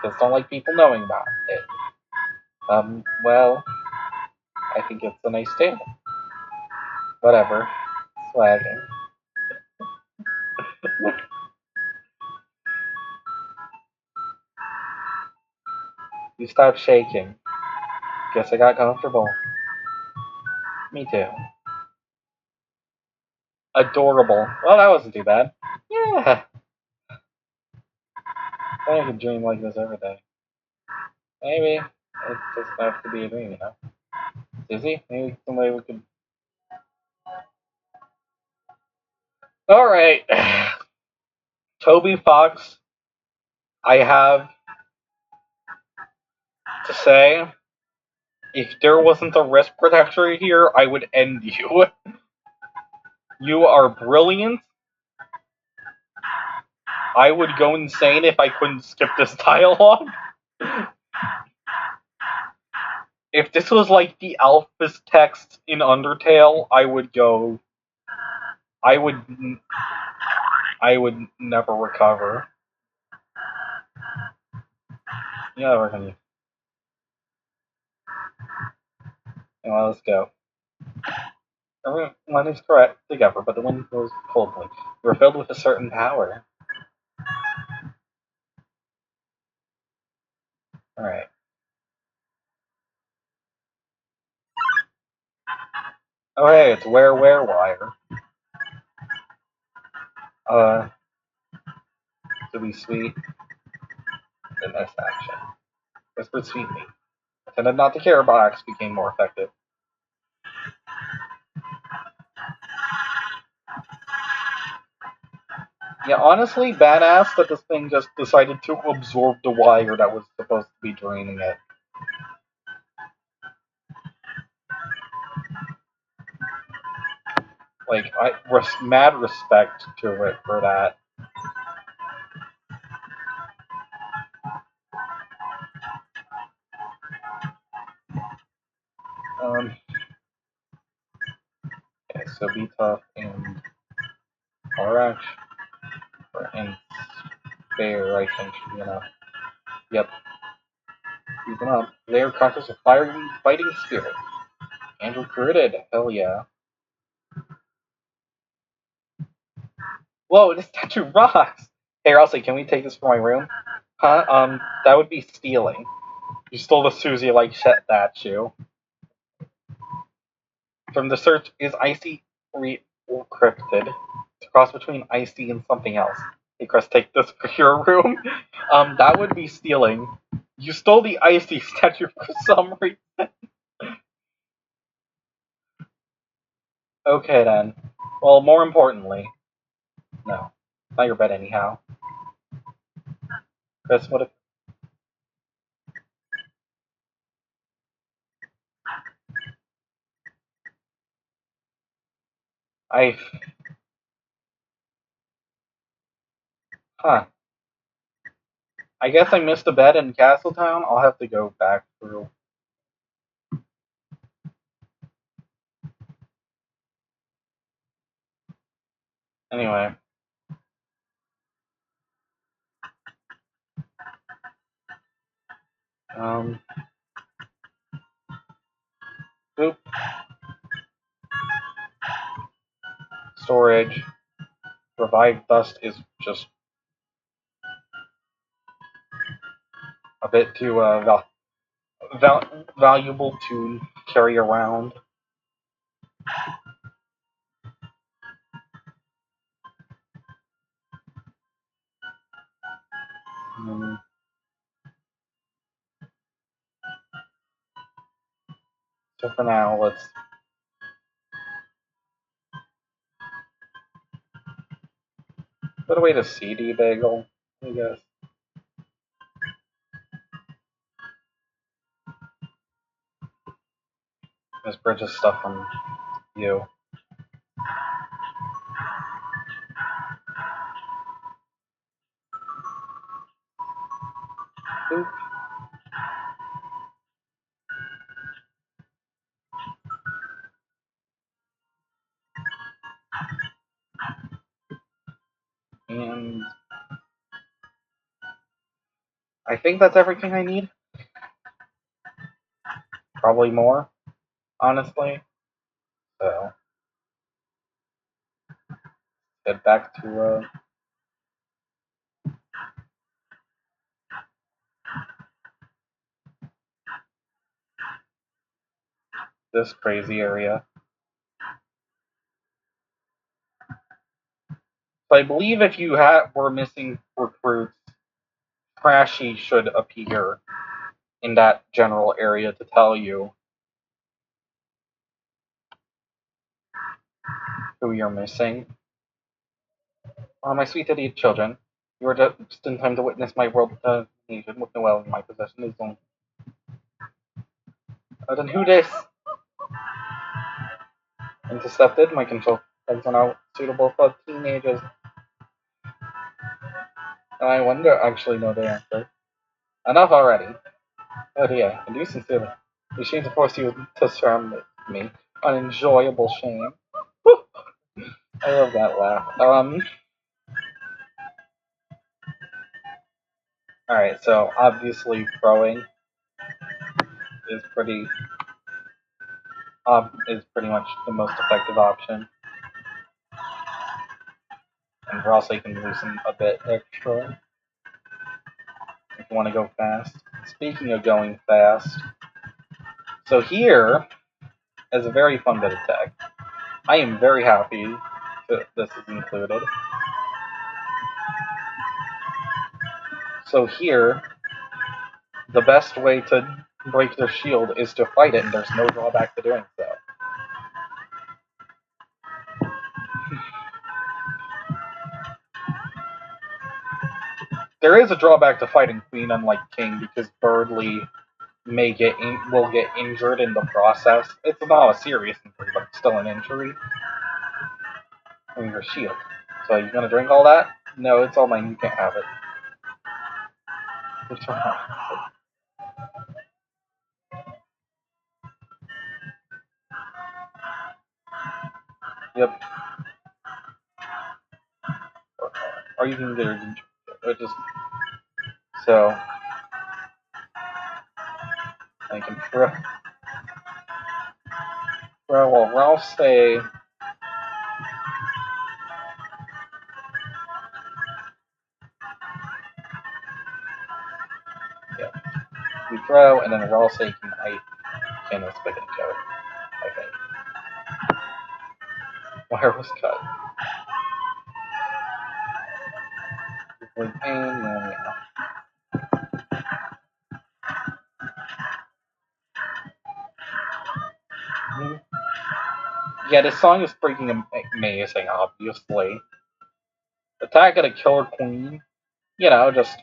Just don't like people knowing about it. Well, I think it's a nice table. Whatever. Swagging. You stopped shaking. Guess I got comfortable. Me too. Adorable. Well, that wasn't too bad. Yeah. I could dream like this every day. Maybe. It doesn't have to be a dream, you know? Dizzy? Maybe somebody we could. Alright. Toby Fox, I have to say, if there wasn't a risk protector here, I would end you. You are brilliant. I would go insane if I couldn't skip this dialogue. If this was like the Alphys text in Undertale, I would go. I would. I would never recover. Yeah, we're gonna. Anyway, let's go. Everyone is correct together, but the wind blows coldly. You are filled with a certain power. Alright. Oh hey, it's wire. To be sweet, the next action. Whispered sweetly. Pretended not to care, but acts became more effective. Yeah, honestly, badass that this thing just decided to absorb the wire that was supposed to be draining it. Like, mad respect to it for that. Um, okay, so be tough and RX and spare, I think, you know. Yep, keeping up. They are conscious of fighting spirit. Andrew critted, hell yeah. Whoa, this statue rocks! Hey, Rossi, can we take this for my room? Huh? That would be stealing. You stole the Susie like statue. From the search, is icy re-encrypted? It's a cross between icy and something else. Hey, Chris, take this for your room. That would be stealing. You stole the icy statue for some reason. Okay then. Well, more importantly, no, not your bed anyhow. Chris, what if I? Huh? I guess I missed a bed in Castletown. I'll have to go back through. Anyway, um, boop, storage. Revived dust is just a bit too valuable to carry around. Um, so for now, let's put away the CD bagel, I guess. Miss Bridges stuff from you. Boop. And I think that's everything I need. Probably more, honestly. So, get back to this crazy area. So I believe if you were missing recruits, Trashy should appear in that general area to tell you who you're missing. My sweet idiot children, you are just in time to witness my world nation with Noel in my possession. Is only. Then who this? Intercepted. My control tags are now suitable for teenagers. And I wonder, actually, no, the answer. Enough already. Oh dear, I do sincerely. You shame to force you to surround me. An enjoyable shame. I love that laugh. Alright, so obviously throwing is pretty much the most effective option. And also you can loosen a bit extra if you want to go fast. Speaking of going fast, so here is a very fun bit of tech. I am very happy that this is included. So here, the best way to break their shield is to fight it, and there's no drawback to doing so. There is a drawback to fighting Queen, unlike King, because Birdly will get injured in the process. It's not a serious injury, but it's still an injury. I mean, your shield. So you gonna drink all that? No, it's all mine. You can't have it. Yep. Or you can get it. Just so I can throw. Well, Ralph say. Yeah. You throw, and then Ralph say I can expect it to go. I think. Wire was cut. And yeah, this song is freaking amazing, obviously. Attack at a killer queen, just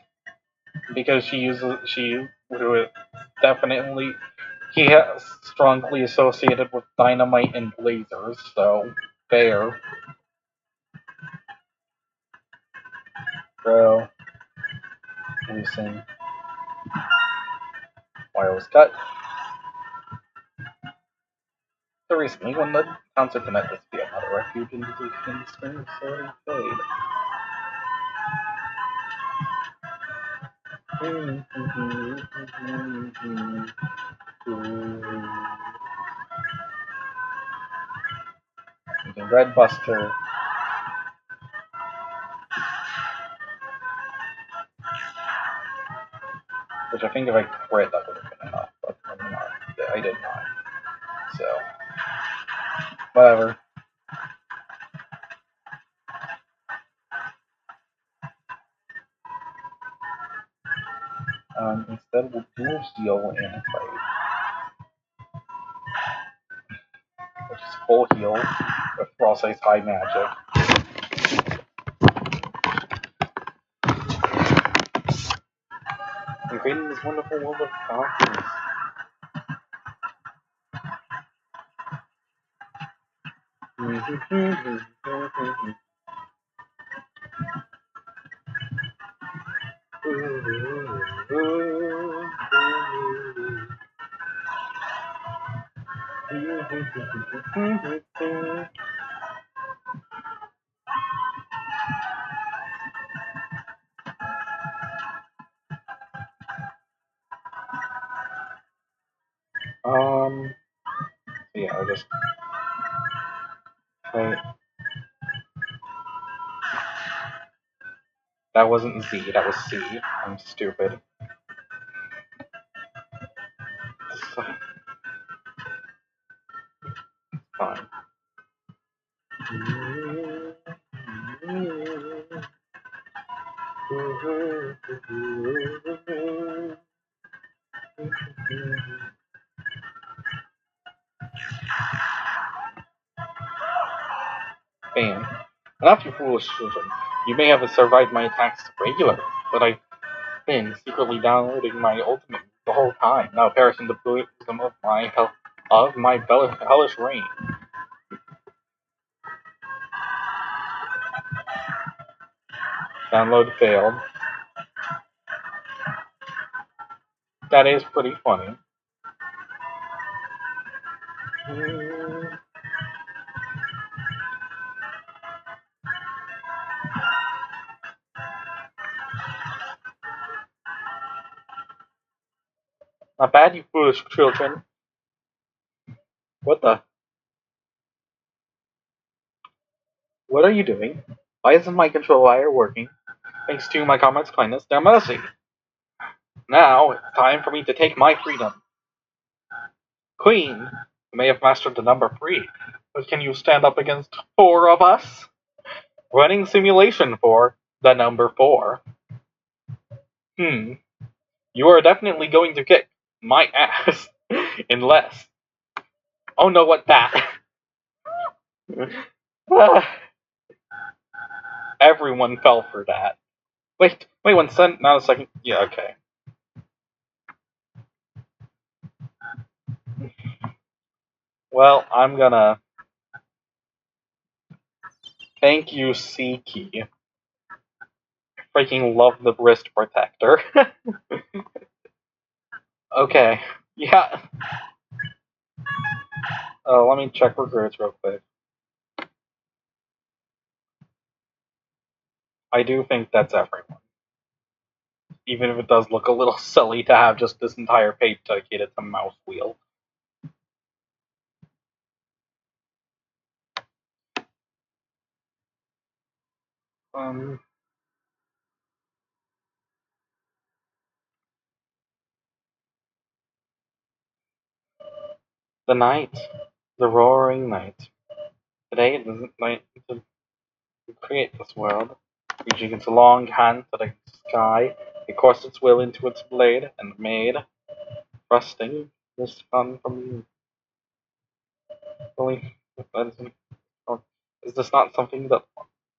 because she definitely, he has strongly associated with dynamite and lasers, so fair. Bro, losing. Wire was cut. So recently, when the concert to Memphis be another refuge in the spring facility fade. Red Buster. Which I think if I crit, that would have been enough, but I'm not. I did not. So, whatever. Instead, we'll dual heal and fight. Which is full heal with Frostlight's high magic. And creating this wonderful world of darkness. Yeah, I just wait. That wasn't Z, that was C. I'm stupid. So, fine. Bam. Enough, you foolish children. You may have survived my attacks regularly, but I've been secretly downloading my ultimate the whole time, now perishing the bosom of my hellish reign. Download failed. That is pretty funny. Not bad, you foolish children. What the? What are you doing? Why isn't my control wire working? Thanks to my comrade's kindness, their mercy. Now it's time for me to take my freedom. Queen, you may have mastered the number 3, but can you stand up against 4 of us? Running simulation for the number 4. You are definitely going to kick my ass. Unless. Oh no, what that? Everyone fell for that. Wait, 1 second. Not a second. Yeah, okay. Well, I'm gonna. Thank you, Seiki. Freaking love the wrist protector. Okay. Yeah. Let me check recruits real quick. I do think that's everyone. Even if it does look a little silly to have just this entire page dedicated to mouse wheel. The night, the roaring night. Today it isn't night to create this world. Reaching its long hand to the sky, it coursed its will into its blade and made, thrusting this sun from you. Really, is this not something that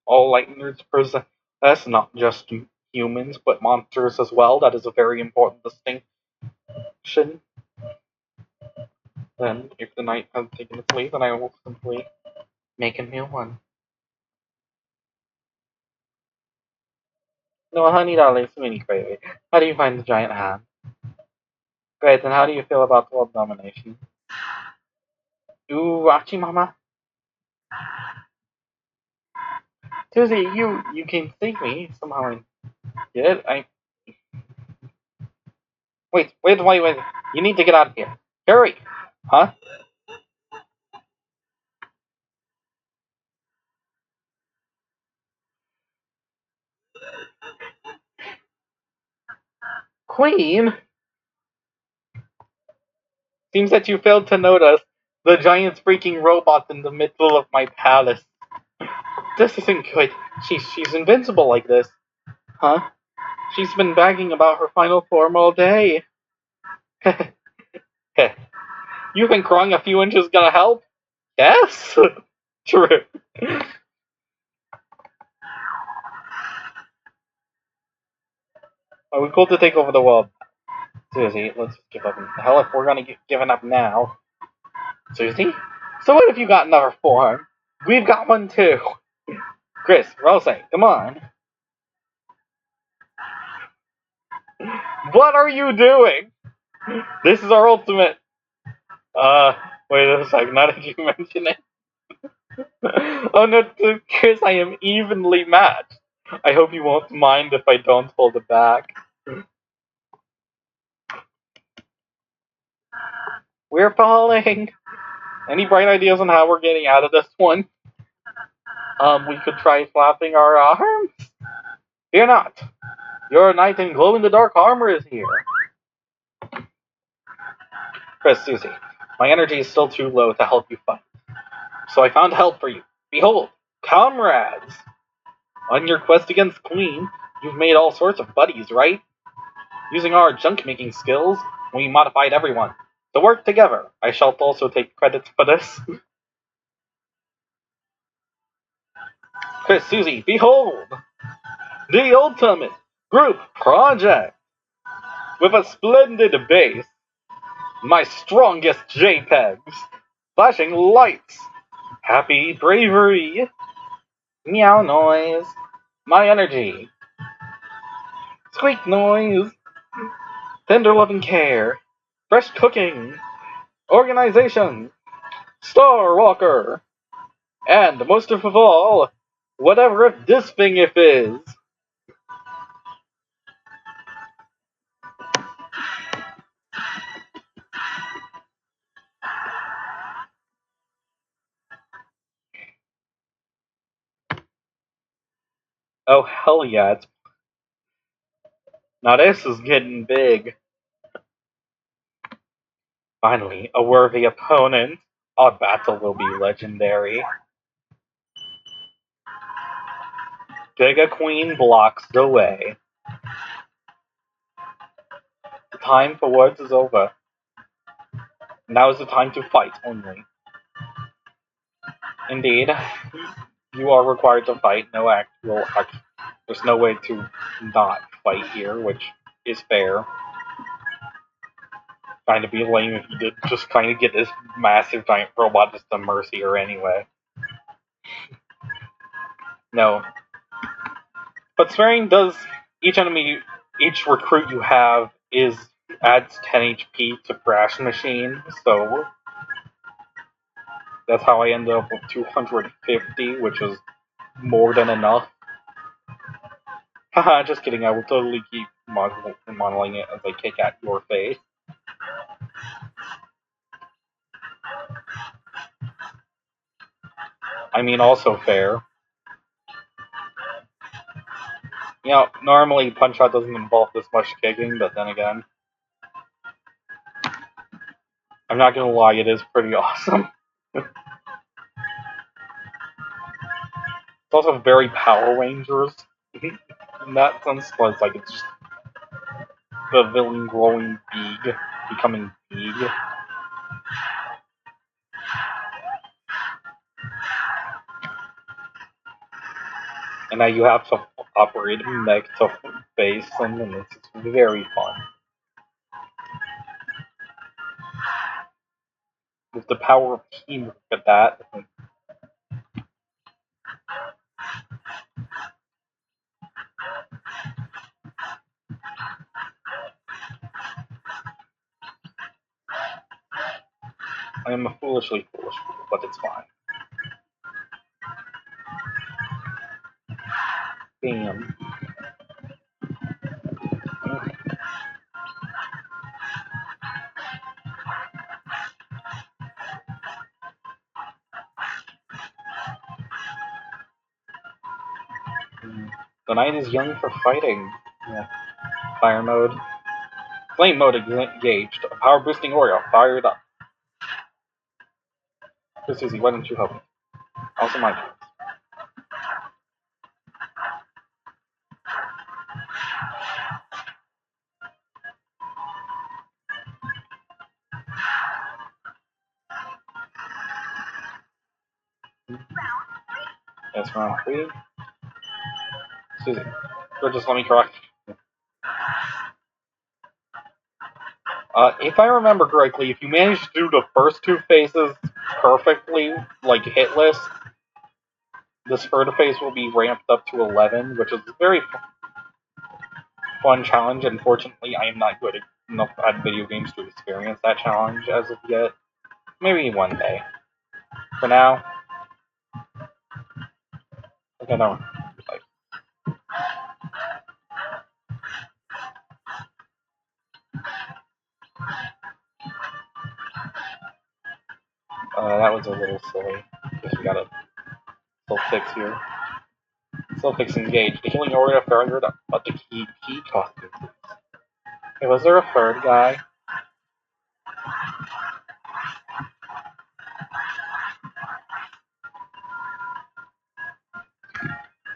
all light nerds possess? Not just humans, but monsters as well. That is a very important distinction. Then, if the night has taken its leave, then I will simply make a new one. No, honey darling, sweetie baby. How do you find the giant hand? Great, then how do you feel about world domination? Ooh, Rachi mama. Susie, you can save me somehow. I did. Wait. You need to get out of here. Hurry! Huh? Queen? Seems that you failed to notice the giant freaking robot in the middle of my palace. This isn't good. She's invincible like this. Huh? She's been bragging about her final form all day. You think growing a few inches gonna help? Yes? True. Are we cool to take over the world? Susie, let's give up. Hell, if we're gonna get given up now. Susie? So what if you got another form? We've got one too. Chris, Rose, come on. What are you doing? This is our ultimate. Wait a second, now that you mention it. Oh no, Chris, I am evenly matched. I hope you won't mind if I don't hold it back. We're falling! Any bright ideas on how we're getting out of this one? We could try flapping our arms? Fear not! Your knight in glow-in-the-dark armor is here. Chris, Susie, my energy is still too low to help you fight. So I found help for you. Behold, comrades! On your quest against Queen, you've made all sorts of buddies, right? Using our junk-making skills, we modified everyone. To work together. I shall also take credit for this. Chris, Susie, behold! The ultimate group project! With a splendid base, my strongest JPEGs, flashing lights, happy bravery, meow noise, my energy, squeak noise, tender loving care, fresh cooking, organization, Star Walker, and most of all, whatever if this thing if is. Oh hell yeah, now this is getting big. Finally, a worthy opponent. Our battle will be legendary. Giga Queen blocks the way. The time for words is over. Now is the time to fight only. Indeed, you are required to fight. There's no way to not fight here, which is fair. Kind of be lame if you did just kind of get this massive giant robot just to mercy her anyway. No. But sparing does each recruit you have adds 10 HP to Crash Machine, so that's how I ended up with 250, which is more than enough. Haha, just kidding, I will totally keep modeling it as I kick at your face. I mean, also fair. You know, normally Punch-Out doesn't involve this much kicking, but then again, I'm not gonna lie, it is pretty awesome. It's also very Power Rangers in that sense, but it's like it's just the villain growing big, becoming big. And now you have to operate a mech to face them, and it's very fun. With the power of teamwork at that. I am a foolishly foolish fool, but it's fine. Bam. The night is young for fighting. Yeah. Fire mode. Flame mode engaged. A power boosting Oreo fired up. So Susie, why don't you help me? Also my turn. That's round 3. Susie, just let me correct. If I remember correctly, if you manage to do the first 2 phases perfectly, like hitless, this third phase will be ramped up to 11, which is a very fun challenge. Unfortunately, I am not good enough at video games to experience that challenge as of yet. Maybe one day. For now, I don't know. That was a little silly. Guess we gotta still fix here. Still fix engage. The healing order furthered up the key costume. Hey, was there a third guy?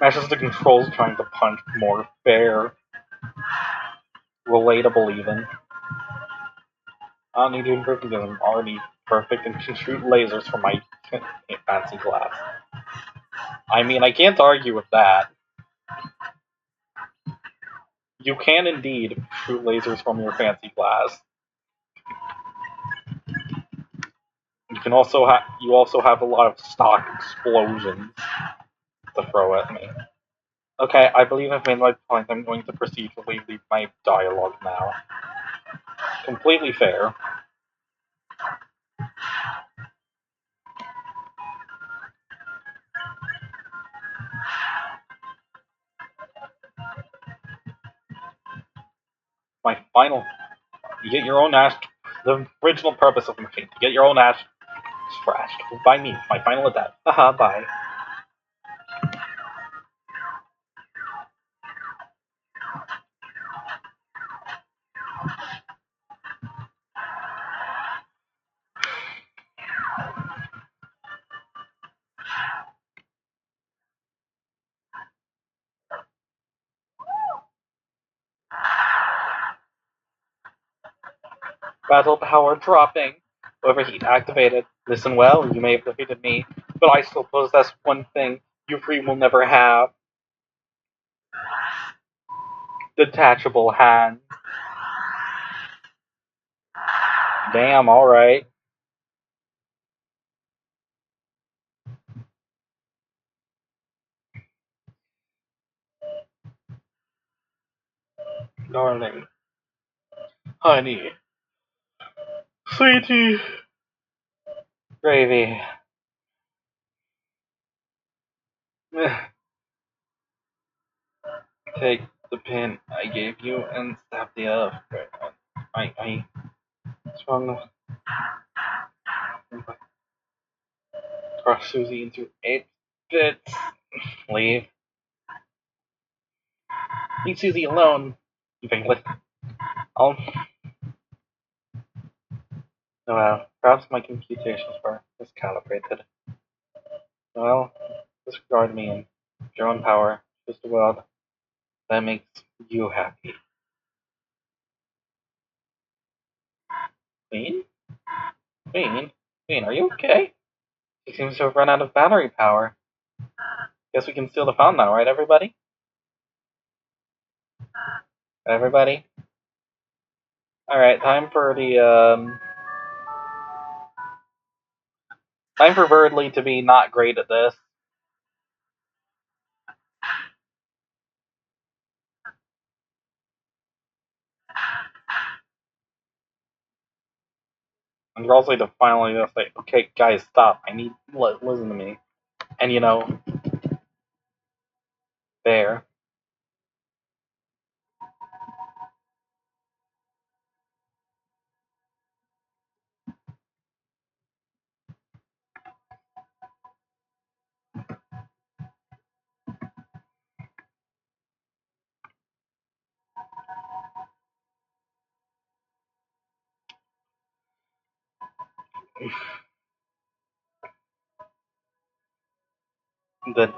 Matches the controls trying to punch more fair. Relatable even. I don't need to improve because I'm already perfect and can shoot lasers from my fancy glass. I mean, I can't argue with that. You can indeed shoot lasers from your fancy glass. You also have a lot of stock explosions to throw at me. Okay, I believe I've made my point. I'm going to proceed to leave my dialogue now. Completely fair. My final. You get your own ass. The original purpose of the machine. To get your own ass thrashed. By me. My final attack. Haha, bye. Battle power dropping. Overheat activated. Listen well, you may have defeated me, but I still possess one thing you three will never have. Detachable hand. Damn, alright. Darling. Honey. Sweetie. Gravy. Take the pin I gave you and stab the other. What's wrong? Crush Susie into 8 bits. Leave. Leave Susie alone. You think I'll. Perhaps my computations were miscalibrated. Well, disregard me and your own power. Just a world that makes you happy. Queen? Queen? Queen, are you okay? She seems to have run out of battery power. Guess we can steal the phone now, right, everybody? Everybody? Alright, time for time for Verdly to be not great at this. And Rosalie to finally just say, okay, guys, stop. I need, listen to me. And there. The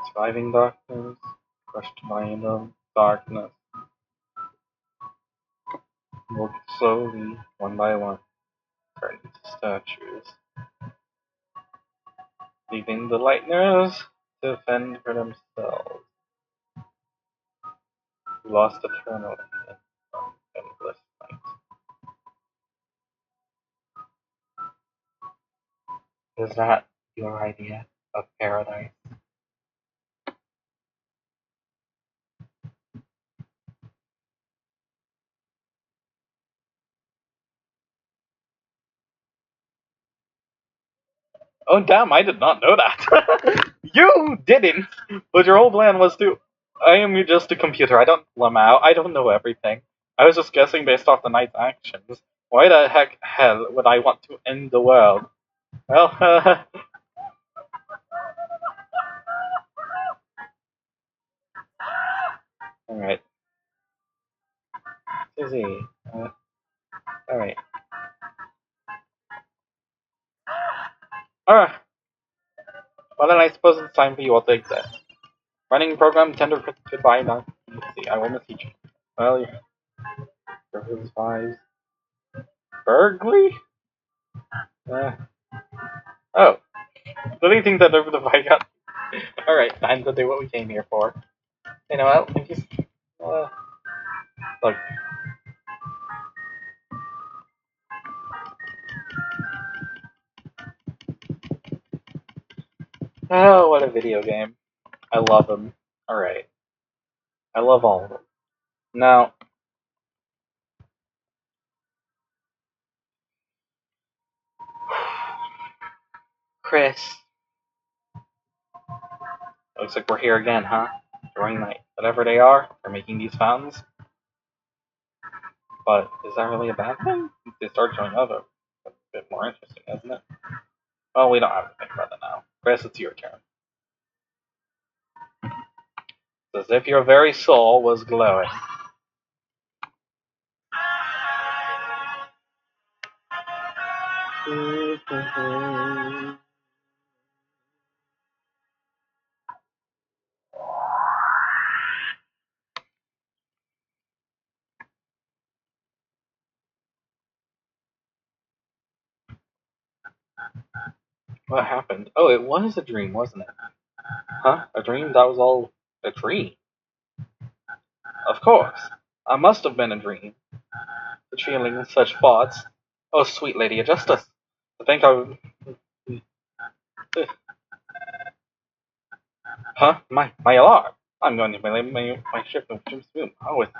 surviving darkness, crushed mind of darkness, walk slowly, one by one, turn into statues, leaving the lightners to fend for themselves, who lost eternally in some endless night. Is that your idea of paradise? Oh damn, I did not know that. You didn't, but your whole plan was to I am just a computer. I don't Lamau. I don't know everything. I was just guessing based off the night's actions. Why the heck hell would I want to end the world? Well, alright. Susie. Alright. Alright. Well then I suppose it's time for you all to take that. Running program tender goodbye now. Let's see, I will miss you. Well, your spies. Burglary? Uh, oh. Do you think that over the got? Alright, time to do what we came here for. You know what? We just, look. Oh, what a video game. I love them. Alright. I love all of them. Now, Chris. Looks like we're here again, huh? During night. Whatever they are, they're making these fountains. But is that really a bad thing? They start showing up, it's a bit more interesting, isn't it? Well, we don't have to think about that now. Chris, it's your turn. It's as if your very soul was glowing. What happened? Oh, it was a dream, wasn't it? Huh? A dream? That was all a dream. Of course. I must have been a dream. The feeling such thoughts. Oh, sweet Lady of Justice. I think I would. Huh? My alarm. I'm going to my ship of Jim's room. Oh, it's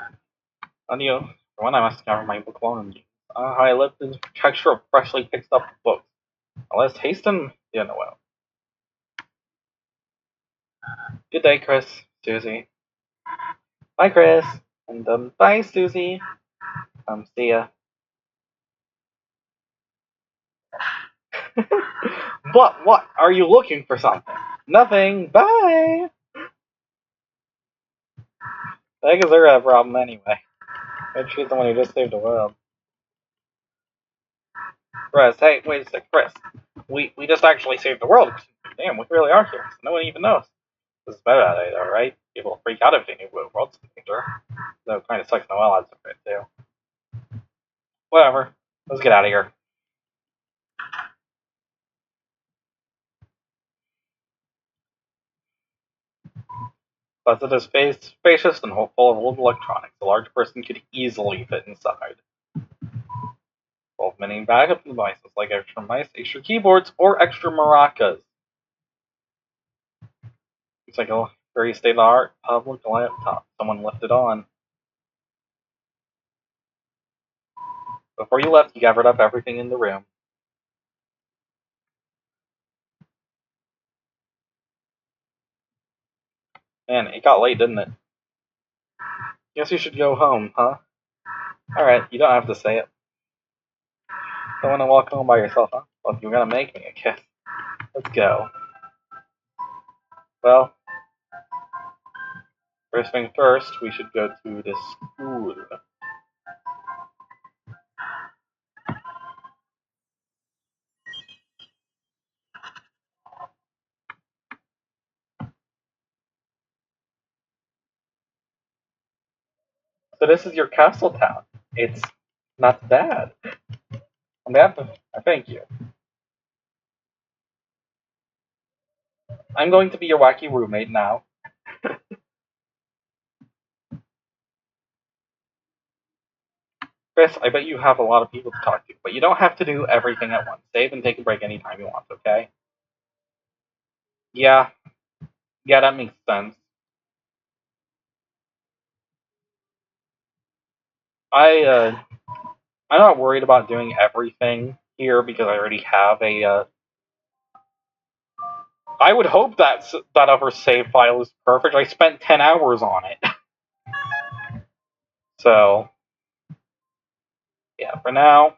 on you. For one, I must cover my book alone. I lived in the texture of freshly picked up books. Let's hasten. Yeah, no, well. Good day, Chris. Susie. Bye, Chris. And, bye, Susie. See ya. What? Are you looking for something? Nothing. Bye. I think it's her problem anyway. Maybe she's the one who just saved the world. Chris, hey, wait a sec, Chris. We just actually saved the world. Damn, we really are here. So no one even knows. This is better at it, though, right? People freak out if they knew the world's in danger. Though it kind of sucks Noel odds of it, too. Whatever. Let's get out of here. Plus, it is spacious and full of old electronics. A large person could easily fit inside. Full of many backup devices like extra mice, extra keyboards, or extra maracas. It's like a very state-of-the-art public laptop someone left it on. Before you left, you gathered up everything in the room. Man, it got late, didn't it? Guess you should go home, huh? Alright, you don't have to say it. Don't want to walk home by yourself, huh? Well, you're gonna make me, I guess. Let's go. Well, first thing first, we should go to the school. So this is your castle town. It's not bad. On behalf of, I thank you. I'm going to be your wacky roommate now. Chris, I bet you have a lot of people to talk to, but you don't have to do everything at once. Save and take a break anytime you want, okay? Yeah, that makes sense. I, I'm not worried about doing everything here because I already have I would hope that other save file is perfect. I spent 10 hours on it. So, yeah, for now.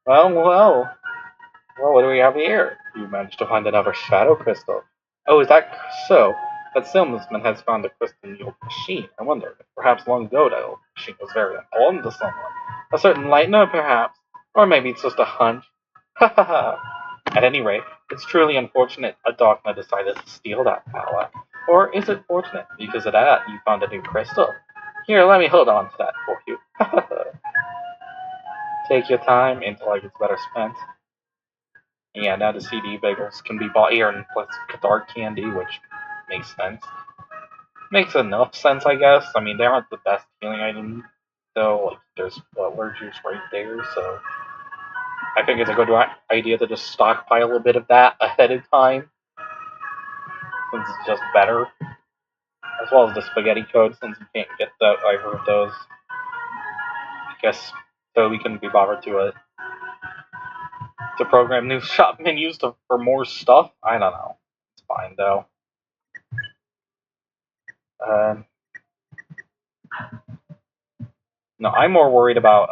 Well, what do we have here? You managed to find another shadow crystal. Oh, is that so? That salesman has found a crystal in the old machine. I wonder if perhaps long ago that old machine was very important to someone. A certain lightener, perhaps? Or maybe it's just a hunch. Ha ha ha. At any rate, it's truly unfortunate a Darkna decided to steal that power. Or is it fortunate? Because of that, you found a new crystal. Here, let me hold on to that for you. Ha ha ha. Take your time until it gets better spent. Yeah, now the CD bagels can be bought here, and plus dark candy, which makes sense. Makes enough sense, I guess. I mean, they aren't the best healing item, though. Like, there's butler juice right there, so I think it's a good idea to just stockpile a bit of that ahead of time, since it's just better. As well as the spaghetti code, since you can't get either of those. I guess so we can be bothered to program new shop menus for more stuff. I don't know. It's fine though. Uh, no, I'm more worried about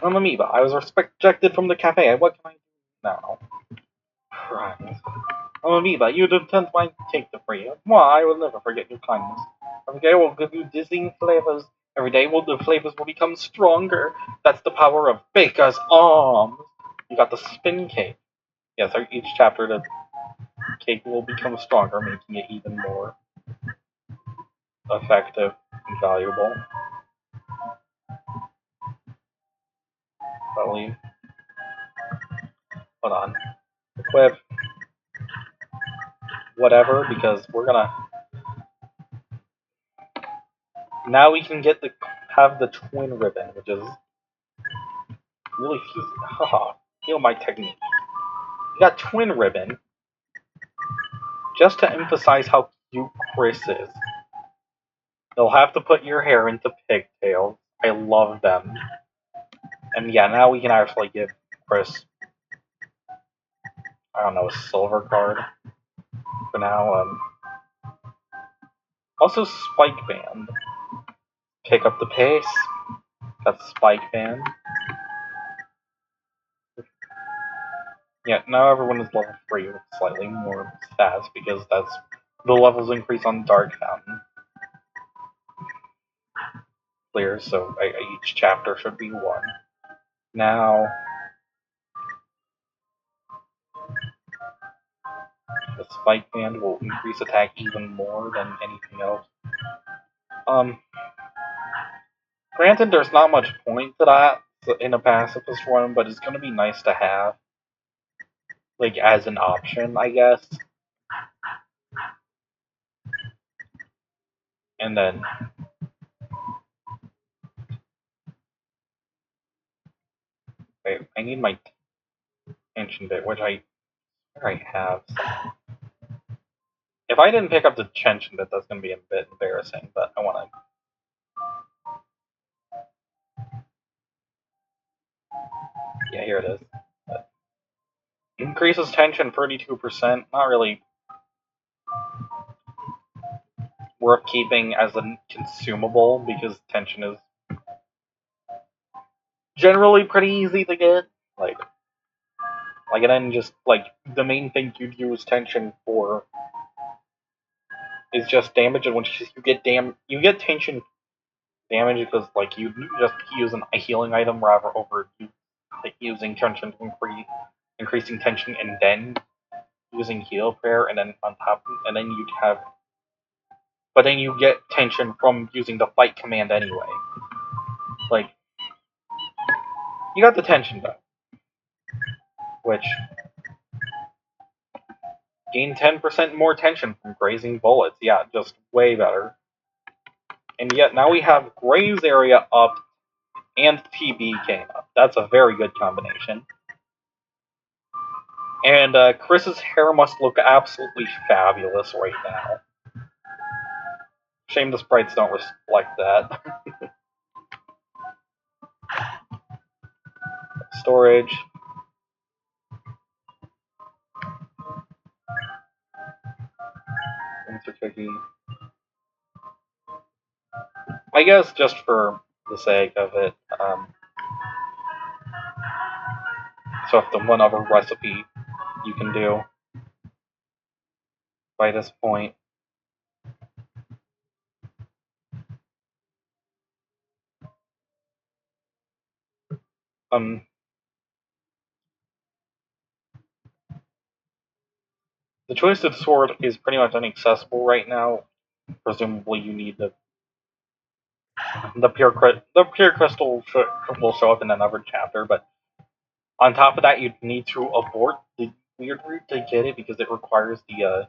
I'm amoeba. I was rejected from the cafe. What can I do now? Right. I'm amoeba. You don't tempt my cake to free. Why? I will never forget your kindness. Every day will give you dizzying flavors. Every day the flavors will become stronger. That's the power of Baker's arms. You got the spin cake. Yes, each chapter the cake will become stronger, making it even more effective and valuable. Probably. Hold on. Equip. Whatever, because we're gonna. Now we can have the twin ribbon, which is really fusing. Haha, feel my technique. You got twin ribbon, just to emphasize how cute Chris is. You'll have to put your hair into pigtails. I love them. And yeah, now we can actually give Chris, I don't know, a silver card for now. Also Spike Band. Pick up the pace. Got Spike Band. Yeah, now everyone is level 3 with slightly more stats because that's the levels increase on Dark Fountain. Clear, so each chapter should be 1. Now, the Spike Band will increase attack even more than anything else. Granted, there's not much point to that in a pacifist run, but it's gonna be nice to have, like, as an option, I guess. And then, wait, I need my tension bit, which I have. If I didn't pick up the tension bit, that's gonna be a bit embarrassing, but I wanna. Yeah, here it is. Increases tension 32%. Not really worth keeping as a consumable because tension is generally pretty easy to get. And then just like the main thing you use tension for is just damage, and when you get tension damage because like you just use a healing item rather over using tension to increasing tension and then using heal prayer, and then on top, and then you'd have, but then you get tension from using the fight command anyway. Like, you got the tension though, which gain 10% more tension from grazing bullets. Yeah, just way better. And yet now we have Graves area up and TB came up. That's a very good combination. And Chris's hair must look absolutely fabulous right now. Shame the sprites don't reflect that. Storage. It's a cookie. I guess just for the sake of it, so if the one other recipe you can do by this point. The Twisted Sword is pretty much inaccessible right now. Presumably, you need the pure crystal will show up in another chapter, but on top of that, you'd need to abort the weird route to get it because it requires the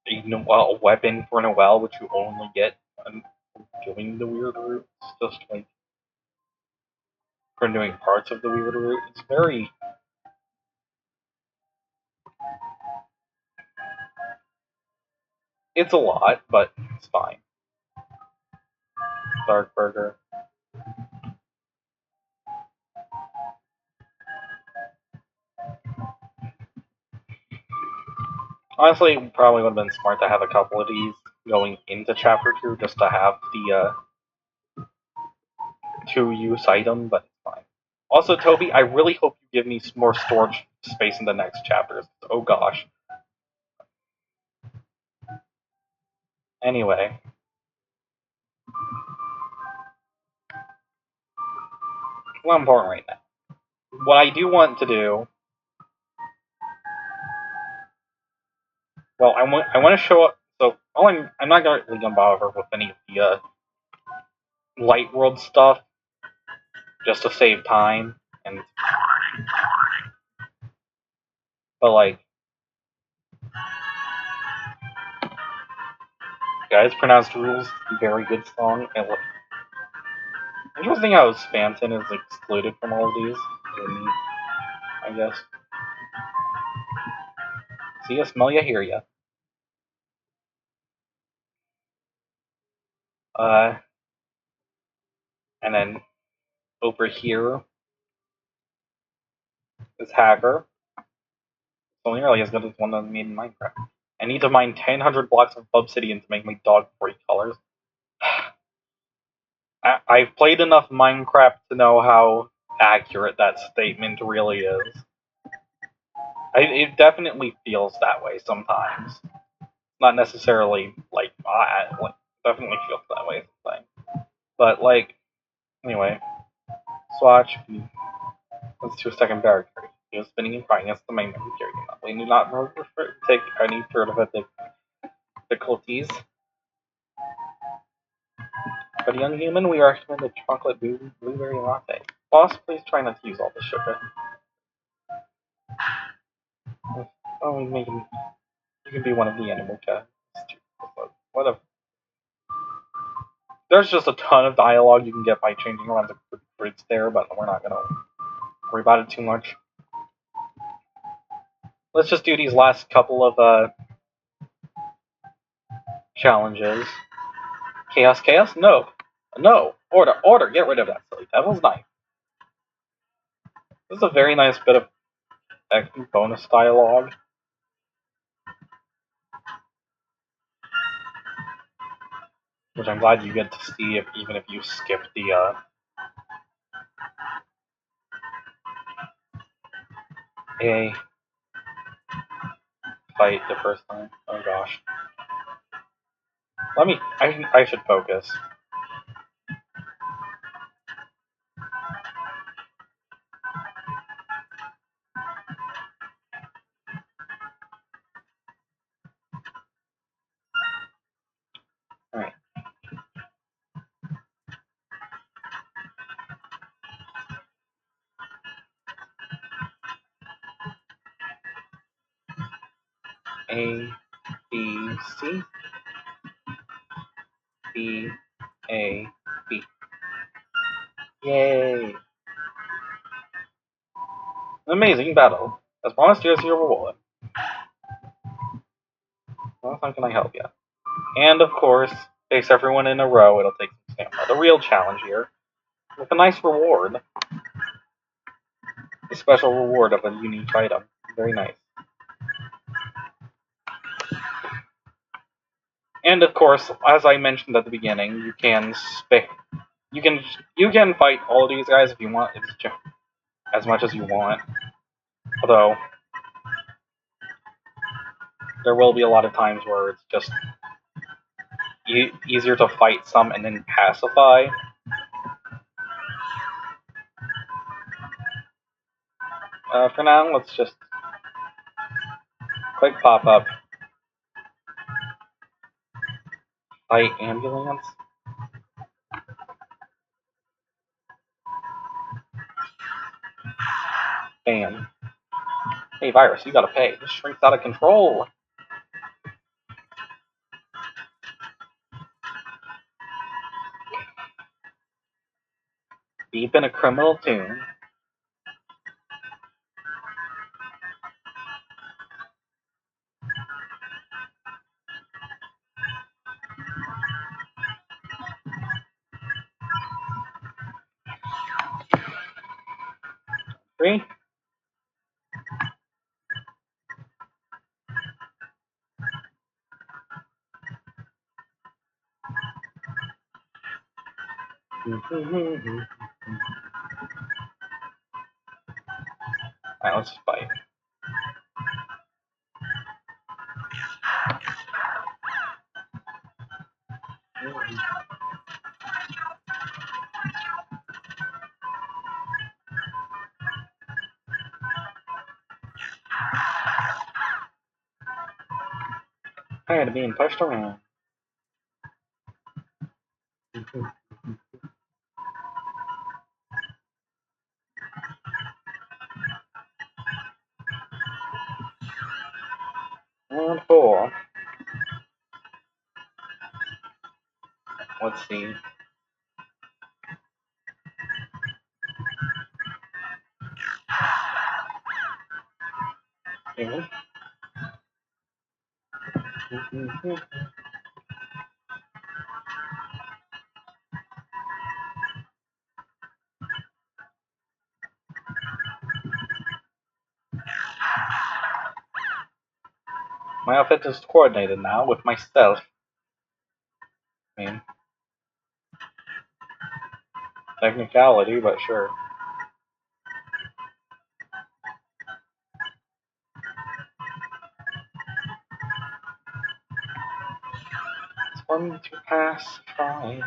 a weapon for Noelle, which you only get doing the weird route. It's just like for doing parts of the weird route. It's a lot, but it's fine. Dark Burger. Honestly, it probably would have been smart to have a couple of these going into Chapter 2 just to have the two-use item, but it's fine. Also, Toby, I really hope you give me some more storage space in the next chapters. Oh gosh. Anyway. Well, I'm important right now. What I do want to do... Well, I want to show up... So, I'm not really going to bother with any of the light world stuff, just to save time, but like... Guys pronounced rules, very good song, and interesting how Spamton is excluded from all of these. I guess. See ya, smell ya, hear ya. And then over here is Hacker. It's only really as good as one that's made in Minecraft. I need to mine 1,000 blocks of obsidian to make my dog 40 colors. I've played enough Minecraft to know how accurate that statement really is. It definitely feels that way sometimes. Not necessarily like definitely feels that way sometimes. But like, anyway, Swatch. Let's do a second barricade. He was spinning and crying against the main barricade. We do not take any further difficulties. For the young human, we recommend the chocolate blueberry latte. Boss, please try not to use all the sugar. Oh, you can be one of the animal cats. What a... There's just a ton of dialogue you can get by changing around the grids there, but we're not gonna worry about it too much. Let's just do these last couple of challenges. Chaos? No. No. Order. Get rid of that silly devil's knife. This is a very nice bit of bonus dialogue. Which I'm glad you get to see even if you skip the A fight the first time. Oh gosh. I should focus. Alright. A, B, C, B, A, B. Yay! An amazing battle. As promised, here's your reward. how can I help you? And of course, face everyone in a row, it'll take some stamina. The real challenge here, with a nice reward. A special reward of a unique item. Very nice. And of course, as I mentioned at the beginning, you can fight all of these guys if you want, as much as you want. Although there will be a lot of times where it's just easier to fight some and then pacify. For now, let's just quick pop up. Fight ambulance. Bam. Hey, virus, you gotta pay. This shrink's out of control. Deep in a criminal tune. Three. Alright, let's fight. Tired of being pushed around. And four. Let's see. My outfit is coordinated now with my stealth. I mean, technicality, but sure. It's one to pass by.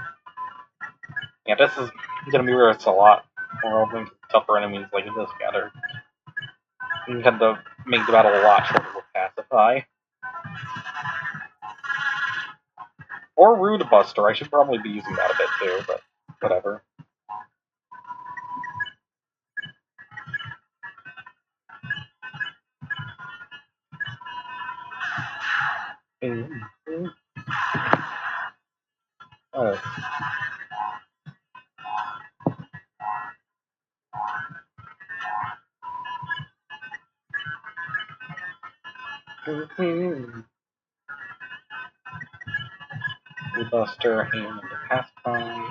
Yeah, this is gonna be where it's a lot more open to tougher enemies like this gather. You have to make the battle a lot shorter with Pacify. Or Rude Buster. I should probably be using that a bit too, but whatever. Oh. Rude Buster and Pacify.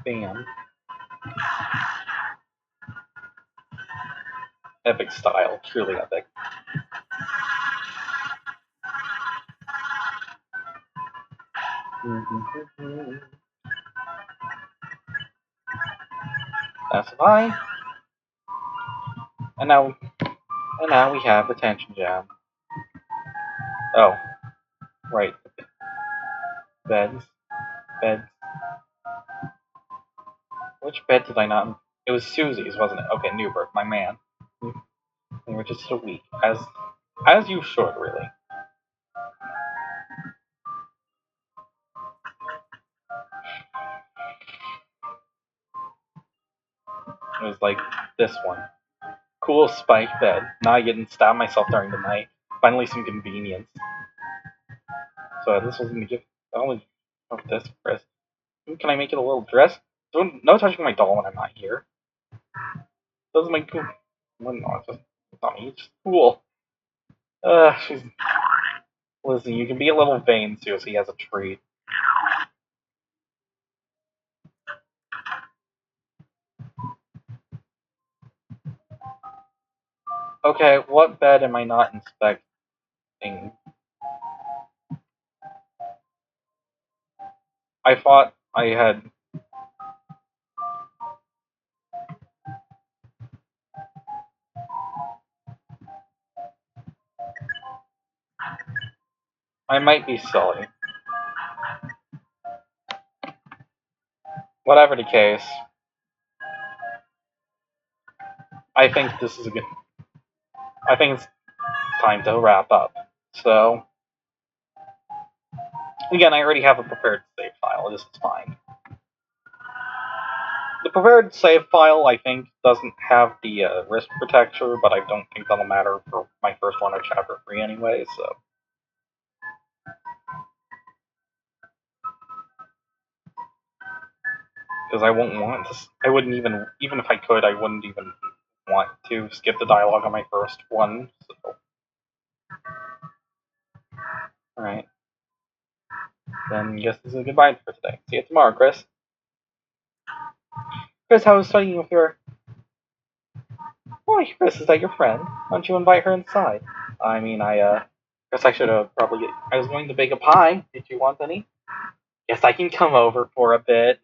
Bam. Epic style, truly epic. Pacify. And now we have Attention Jam. Oh, right. Beds. Which bed did I not? It was Susie's, wasn't it? Okay, Newberg, my man. They were just so weak, as you should, really. It was like this one. Cool spike bed. Now I get to stab myself during the night. Finally some convenience. So this was gonna give only this Chris. Can I make it a little dress? No touching my doll when I'm not here. Doesn't make cool. Well, no, it's just not me. It's just cool. She's Listen, you can be a little vain, Susie, as a treat. Okay, what bed am I not inspecting? I thought I had. I might be silly. Whatever the case, I think this is a good. I think it's time to wrap up. So, again, I already have a prepared save file. This is fine. The prepared save file, I think, doesn't have the risk protector, but I don't think that'll matter for my first run of Chapter 3 anyway, so. Because I won't want to. I wouldn't even if I could, I wouldn't even want to skip the dialogue on my first one. So. Alright. Then I guess this is a goodbye for today. See you tomorrow, Chris. Chris, how was studying with your... Why, Chris, is that your friend? Why don't you invite her inside? I mean, guess I should have probably... I was going to bake a pie. Did you want any? Yes, I can come over for a bit.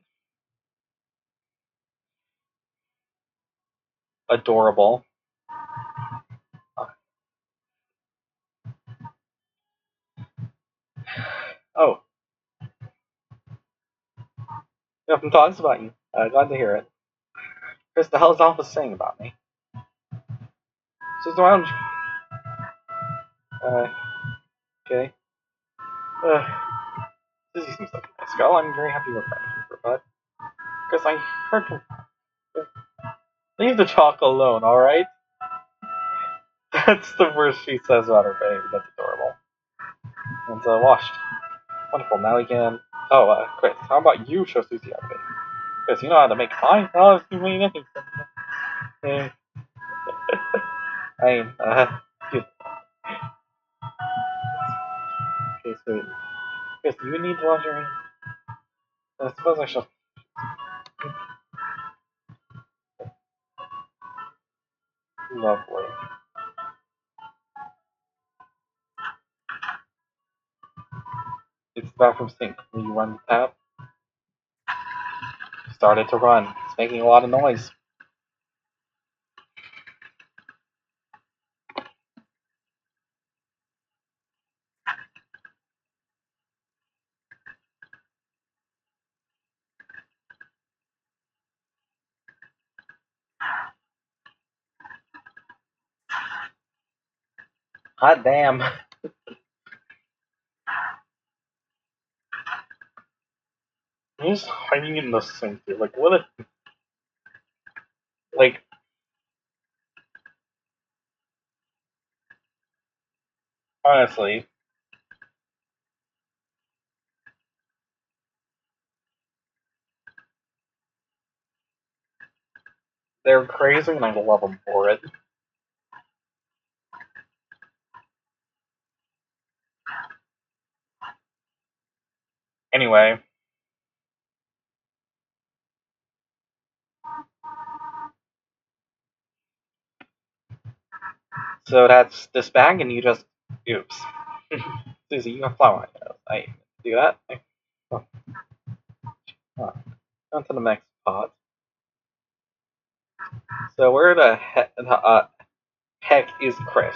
Adorable. Oh. He often talks about you. Glad to hear it. Chris, the hell is Alpha saying about me? She's around. Okay. Susie seems like a nice girl. I'm very happy with her, but Chris, I heard from... Leave the chalk alone, alright? That's the worst she says about her baby. That's adorable. And washed. Wonderful. Now we can... Oh, Chris, how about you show Susie how to bake? Chris, you know how to make pie? Oh, you mean anything. I mean, excuse me. Okay, sweet. Chris, do you need to wash your hands? I suppose I shall... Lovely. It's the bathroom sink. Will you run the tap? Started to run. It's making a lot of noise. Hot damn. He's hiding in the sink, dude. Like, what a... Like... Honestly. They're crazy and I love them for it. Anyway. So that's this bag and you just... Oops. Susie, you have flour on your nose. I do that. On to the next pot. So where the heck is Chris?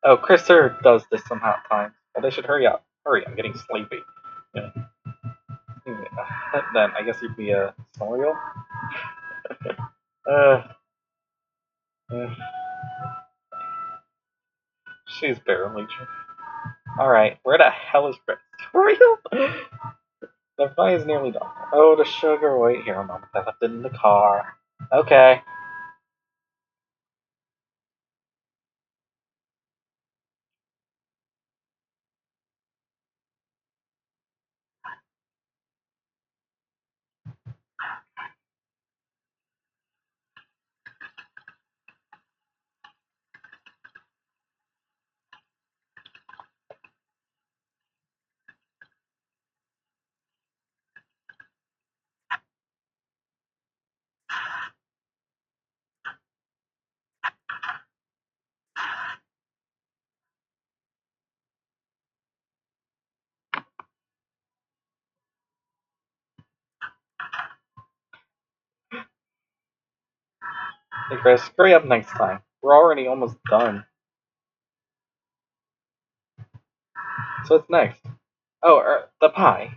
Oh, Chris sir does this somehow at times. Well, they should hurry up. Hurry, I'm getting sleepy. Yeah. Then I guess you'd be a scenario. uh, she's barely. Alright, where the hell is Chris? For real? The pie is nearly done. Oh, the sugar. Wait here a moment. I left it in the car. Okay. Hey Chris, hurry up next time. We're already almost done. So what's next? Oh, the pie.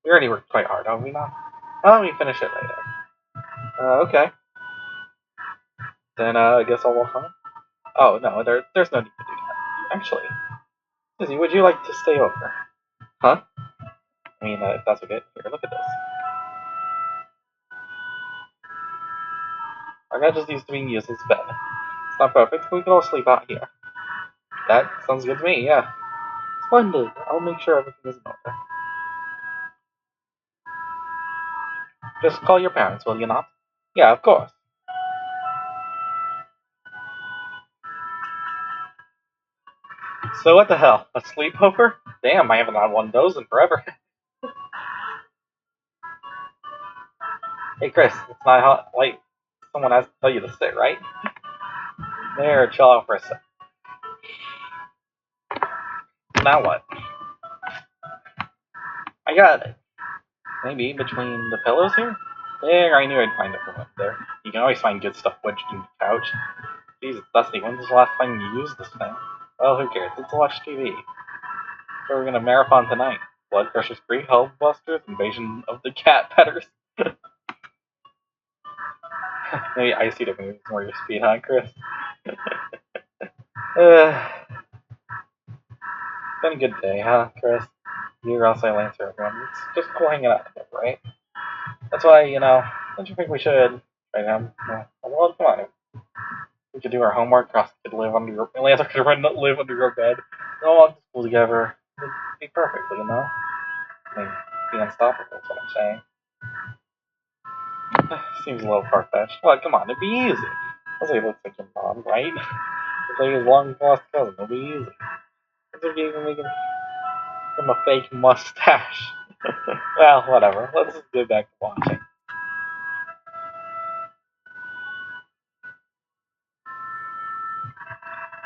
We already worked quite hard, have we not? Oh, we finish it later. Okay. Then I guess I'll walk home. Oh no, there's no need to do that. Actually, Izzy, would you like to stay over? Huh? I mean, if that's okay. Here, look at this. Our bed just needs to be used as bed. It's not perfect, but we can all sleep out here. That sounds good to me, yeah. Splendid. I'll make sure everything is in order. Just call your parents, will you not? Yeah, of course. So what the hell? A sleepover? Damn, I haven't had one of those in forever. Hey Chris, it's not hot. Wait, someone has to tell you to sit, right? There, chill out for a sec. Now what? I got it. Maybe between the pillows here? There, I knew I'd find it from up there. You can always find good stuff wedged in the couch. Jesus, Dusty, when's the last time you used this thing? Well, who cares? Let's watch TV. So we're gonna marathon tonight. Blood Pressure Spree, Hellbusters, Invasion of the Cat Petters. Maybe I see the movies more your speed, huh, Chris? Been a good day, huh, Chris? You're also Lancer, everyone. It's just cool hanging out together, right? That's why, don't you think we should try him? Well, come on. We could do our homework. Ross could live under your Lancer could live under your bed. All on school together. It'd be perfect, I mean, be unstoppable. That's what I'm saying. Seems a little far fetched. Well, come on, it'd be easy. I'll say it looks like your mom, right? It's like his long lost cousin. It'll be easy. It's like even making him a fake mustache. Well, whatever. Let's just get back to watching.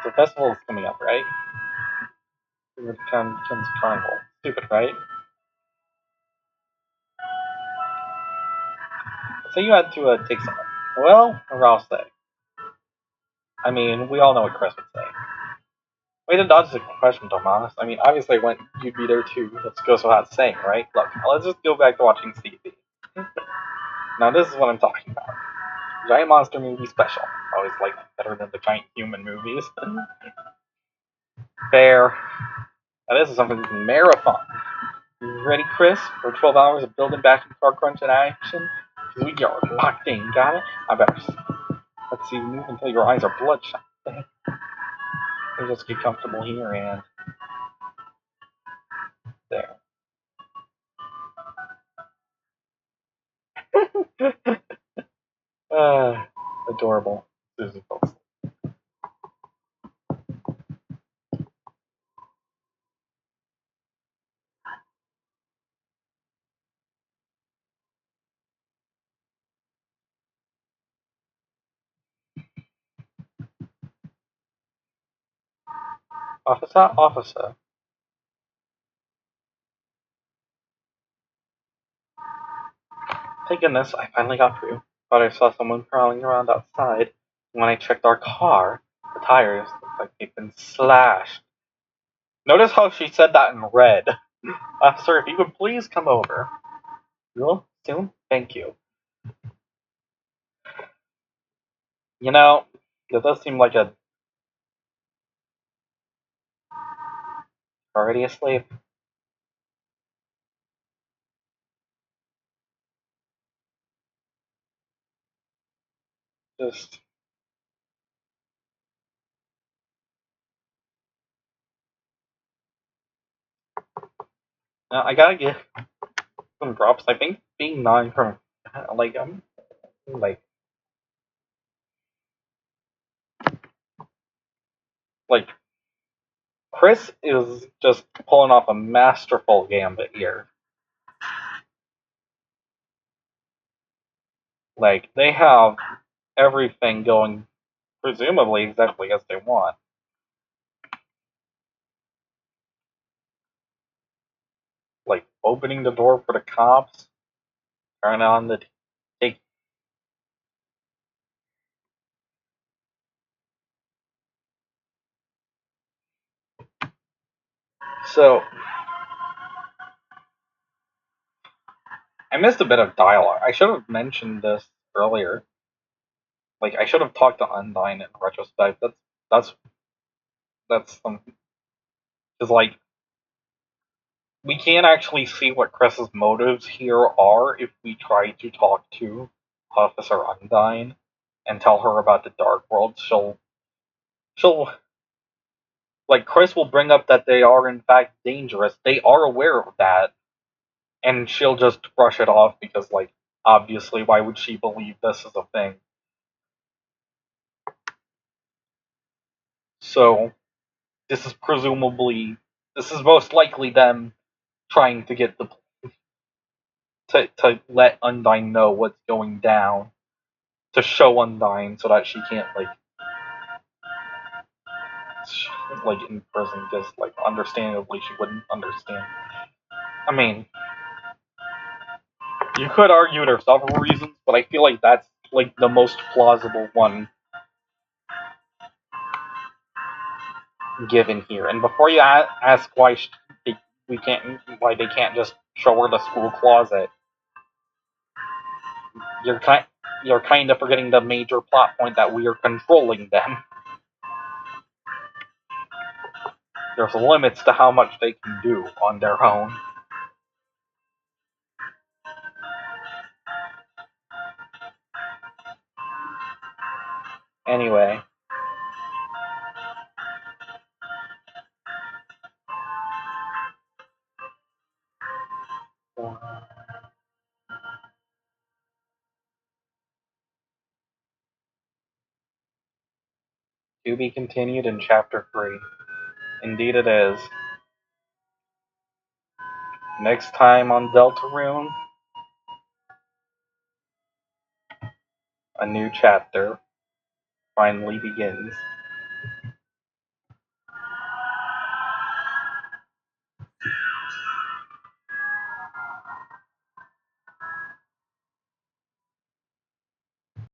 The festival is coming up, right? Returns Carnival. Stupid, right? So you had to take someone. Well, or I'll say. I mean, we all know what Chris would say. Way to dodge the question, Tomas. I mean, obviously, when you'd be there too. Let's go so without saying, right? Look, let's just go back to watching TV. Now, this is what I'm talking about. Giant monster movie special. Always liked it better than the giant human movies. Fair. Now, this is something we can marathon. You ready, Chris? For 12 hours of building back and car crunch in action? Because we are locked in, got it? I better. Let's see, move until your eyes are bloodshot. Let's just get comfortable here and there. Adorable. Susie folks. Officer, officer. Thank goodness I finally got through. Thought I saw someone prowling around outside. When I checked our car, the tires looked like they'd been slashed. Notice how she said that in red. Officer, if you could please come over. Real soon? Thank you. That does seem like a already asleep. Just I gotta give some props. I think being non from like like Chris is just pulling off a masterful gambit here. Like they have everything going presumably exactly as they want. Like opening the door for the cops, turn on the take So, I missed a bit of dialogue. I should have mentioned this earlier. Like, I should have talked to Undyne in retrospect. That's that's something. Because, like, we can't actually see what Chris's motives here are if we try to talk to Officer Undyne and tell her about the Dark World. She'll like Chris will bring up that they are in fact dangerous. They are aware of that, and she'll just brush it off because, like, obviously, why would she believe this is a thing? So this is most likely them trying to get the to let Undyne know what's going down, to show Undyne so that she can't like in prison, because like understandably she wouldn't understand. I mean, you could argue there's several reasons, but I feel like that's like the most plausible one given here. And before you ask why we can't, why they can't just show her the school closet, you're kind you're kind of forgetting the major plot point that we are controlling them. There's limits to how much they can do on their own. Anyway, to be continued in Chapter 3. Indeed it is. Next time on Deltarune, a new chapter finally begins.